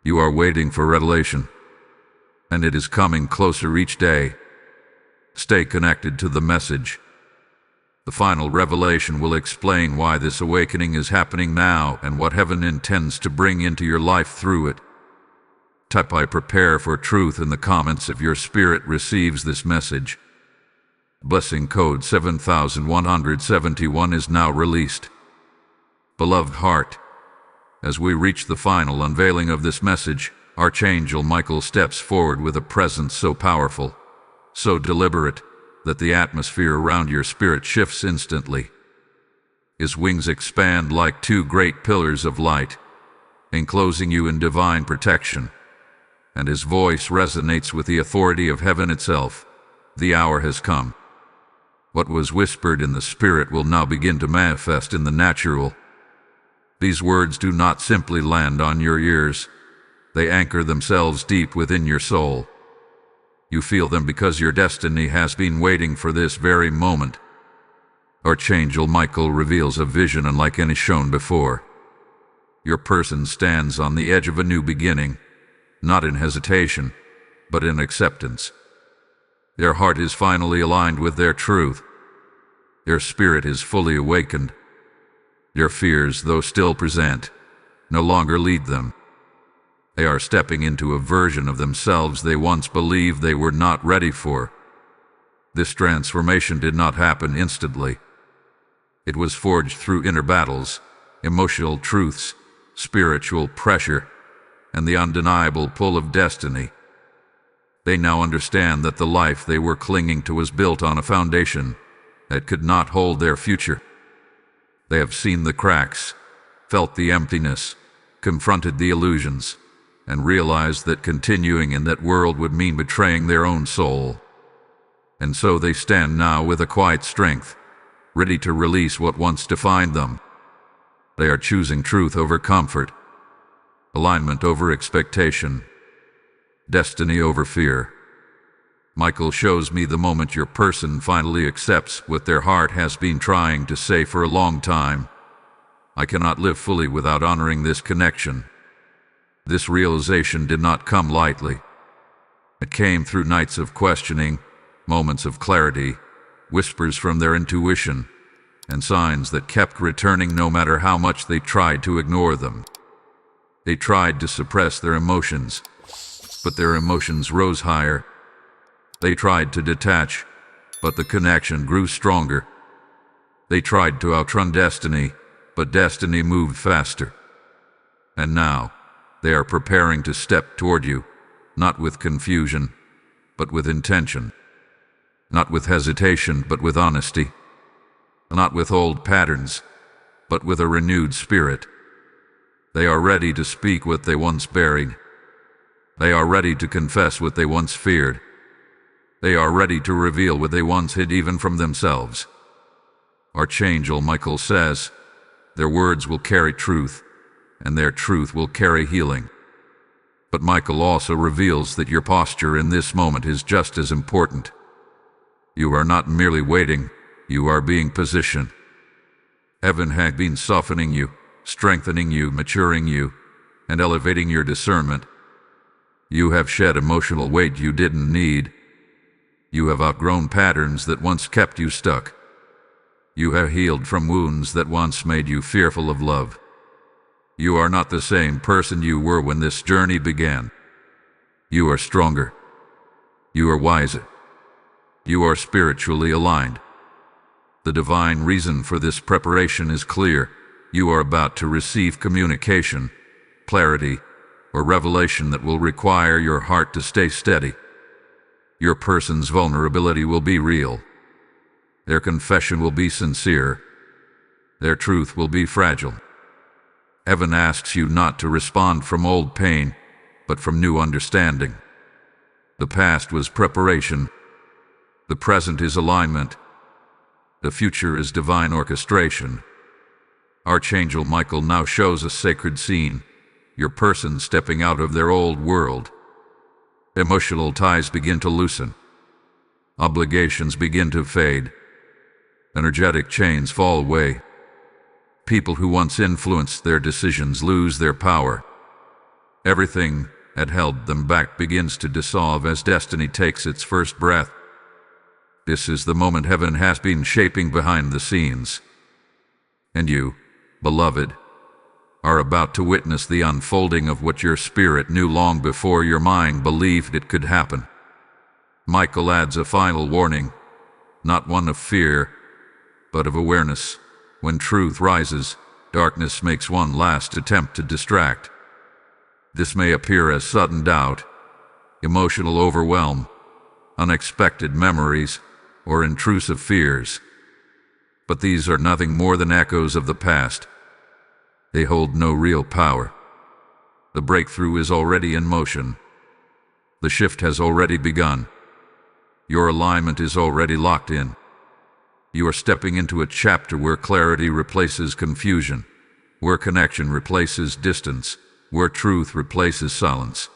You are waiting for revelation. And it is coming closer each day. Stay connected to the message. The final revelation will explain why this awakening is happening now and what heaven intends to bring into your life through it. Type "I prepare for truth" in the comments if your spirit receives this message. Blessing code 7171 is now released. Beloved heart, as we reach the final unveiling of this message, Archangel Michael steps forward with a presence so powerful, so deliberate, that the atmosphere around your spirit shifts instantly. His wings expand like two great pillars of light, enclosing you in divine protection, and his voice resonates with the authority of heaven itself. The hour has come. What was whispered in the spirit will now begin to manifest in the natural. These words do not simply land on your ears. They anchor themselves deep within your soul. You feel them because your destiny has been waiting for this very moment. Archangel Michael reveals a vision unlike any shown before. Your person stands on the edge of a new beginning, not in hesitation, but in acceptance. Their heart is finally aligned with their truth. Their spirit is fully awakened. Their fears, though still present, no longer lead them. They are stepping into a version of themselves they once believed they were not ready for. This transformation did not happen instantly. It was forged through inner battles, emotional truths, spiritual pressure, and the undeniable pull of destiny. They now understand that the life they were clinging to was built on a foundation that could not hold their future. They have seen the cracks, felt the emptiness, confronted the illusions, and realized that continuing in that world would mean betraying their own soul. And so they stand now with a quiet strength, ready to release what once defined them. They are choosing truth over comfort, alignment over expectation, destiny over fear. Michael shows me the moment your person finally accepts what their heart has been trying to say for a long time. I cannot live fully without honoring this connection. This realization did not come lightly. It came through nights of questioning, moments of clarity, whispers from their intuition, and signs that kept returning no matter how much they tried to ignore them. They tried to suppress their emotions, but their emotions rose higher. They tried to detach, but the connection grew stronger. They tried to outrun destiny, but destiny moved faster. And now, they are preparing to step toward you, not with confusion, but with intention. Not with hesitation, but with honesty. Not with old patterns, but with a renewed spirit. They are ready to speak what they once buried. They are ready to confess what they once feared. They are ready to reveal what they once hid even from themselves. Archangel Michael says, their words will carry truth, and their truth will carry healing. But Michael also reveals that your posture in this moment is just as important. You are not merely waiting, you are being positioned. Heaven had been softening you, strengthening you, maturing you, and elevating your discernment. You have shed emotional weight you didn't need. You have outgrown patterns that once kept you stuck. You have healed from wounds that once made you fearful of love. You are not the same person you were when this journey began. You are stronger. You are wiser. You are spiritually aligned. The divine reason for this preparation is clear. You are about to receive communication, clarity, or revelation that will require your heart to stay steady. Your person's vulnerability will be real. Their confession will be sincere. Their truth will be fragile. Heaven asks you not to respond from old pain, but from new understanding. The past was preparation. The present is alignment. The future is divine orchestration. Archangel Michael now shows a sacred scene, your person stepping out of their old world. Emotional ties begin to loosen. Obligations begin to fade. Energetic chains fall away. People who once influenced their decisions lose their power. Everything that held them back begins to dissolve as destiny takes its first breath. This is the moment heaven has been shaping behind the scenes. And you, beloved, are about to witness the unfolding of what your spirit knew long before your mind believed it could happen. Michael adds a final warning, not one of fear, but of awareness. When truth rises, darkness makes one last attempt to distract. This may appear as sudden doubt, emotional overwhelm, unexpected memories, or intrusive fears. But these are nothing more than echoes of the past. They hold no real power. The breakthrough is already in motion. The shift has already begun. Your alignment is already locked in. You are stepping into a chapter where clarity replaces confusion, where connection replaces distance, where truth replaces silence.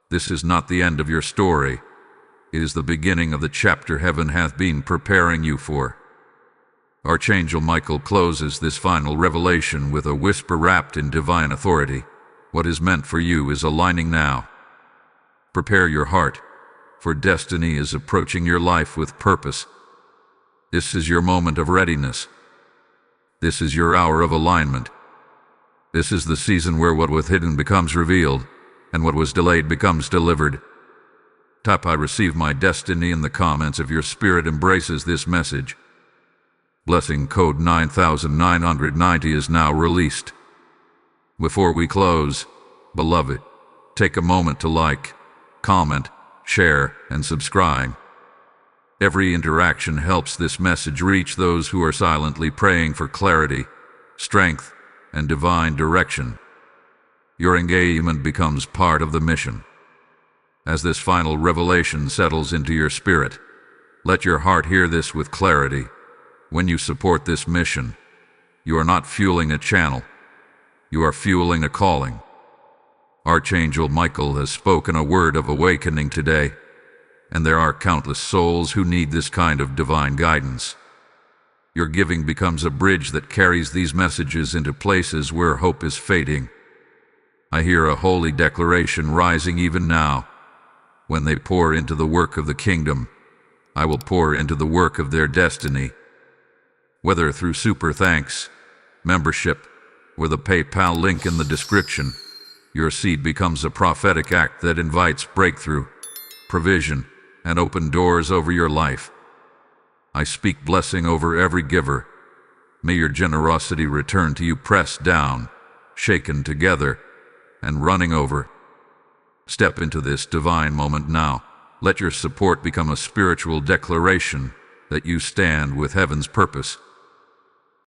This is not the end of your story. It is the beginning of the chapter heaven hath been preparing you for. Archangel Michael closes this final revelation with a whisper wrapped in divine authority. What is meant for you is aligning now. Prepare your heart, for destiny is approaching your life with purpose. This is your moment of readiness. This is your hour of alignment. This is the season where what was hidden becomes revealed, and what was delayed becomes delivered. Type "I receive my destiny" in the comments if your spirit embraces this message. Blessing code 9990 is now released. Before we close, beloved, take a moment to like, comment, share, and subscribe. Every interaction helps this message reach those who are silently praying for clarity, strength, and divine direction. Your engagement becomes part of the mission. As this final revelation settles into your spirit, let your heart hear this with clarity. When you support this mission, you are not fueling a channel. You are fueling a calling. Archangel Michael has spoken a word of awakening today, and there are countless souls who need this kind of divine guidance. Your giving becomes a bridge that carries these messages into places where hope is fading. I hear a holy declaration rising even now. When they pour into the work of the kingdom, I will pour into the work of their destiny. Whether through super thanks, membership, or the PayPal link in the description, your seed becomes a prophetic act that invites breakthrough, provision, and open doors over your life. I speak blessing over every giver. May your generosity return to you pressed down, shaken together, and running over. Step into this divine moment now. Let your support become a spiritual declaration that you stand with heaven's purpose.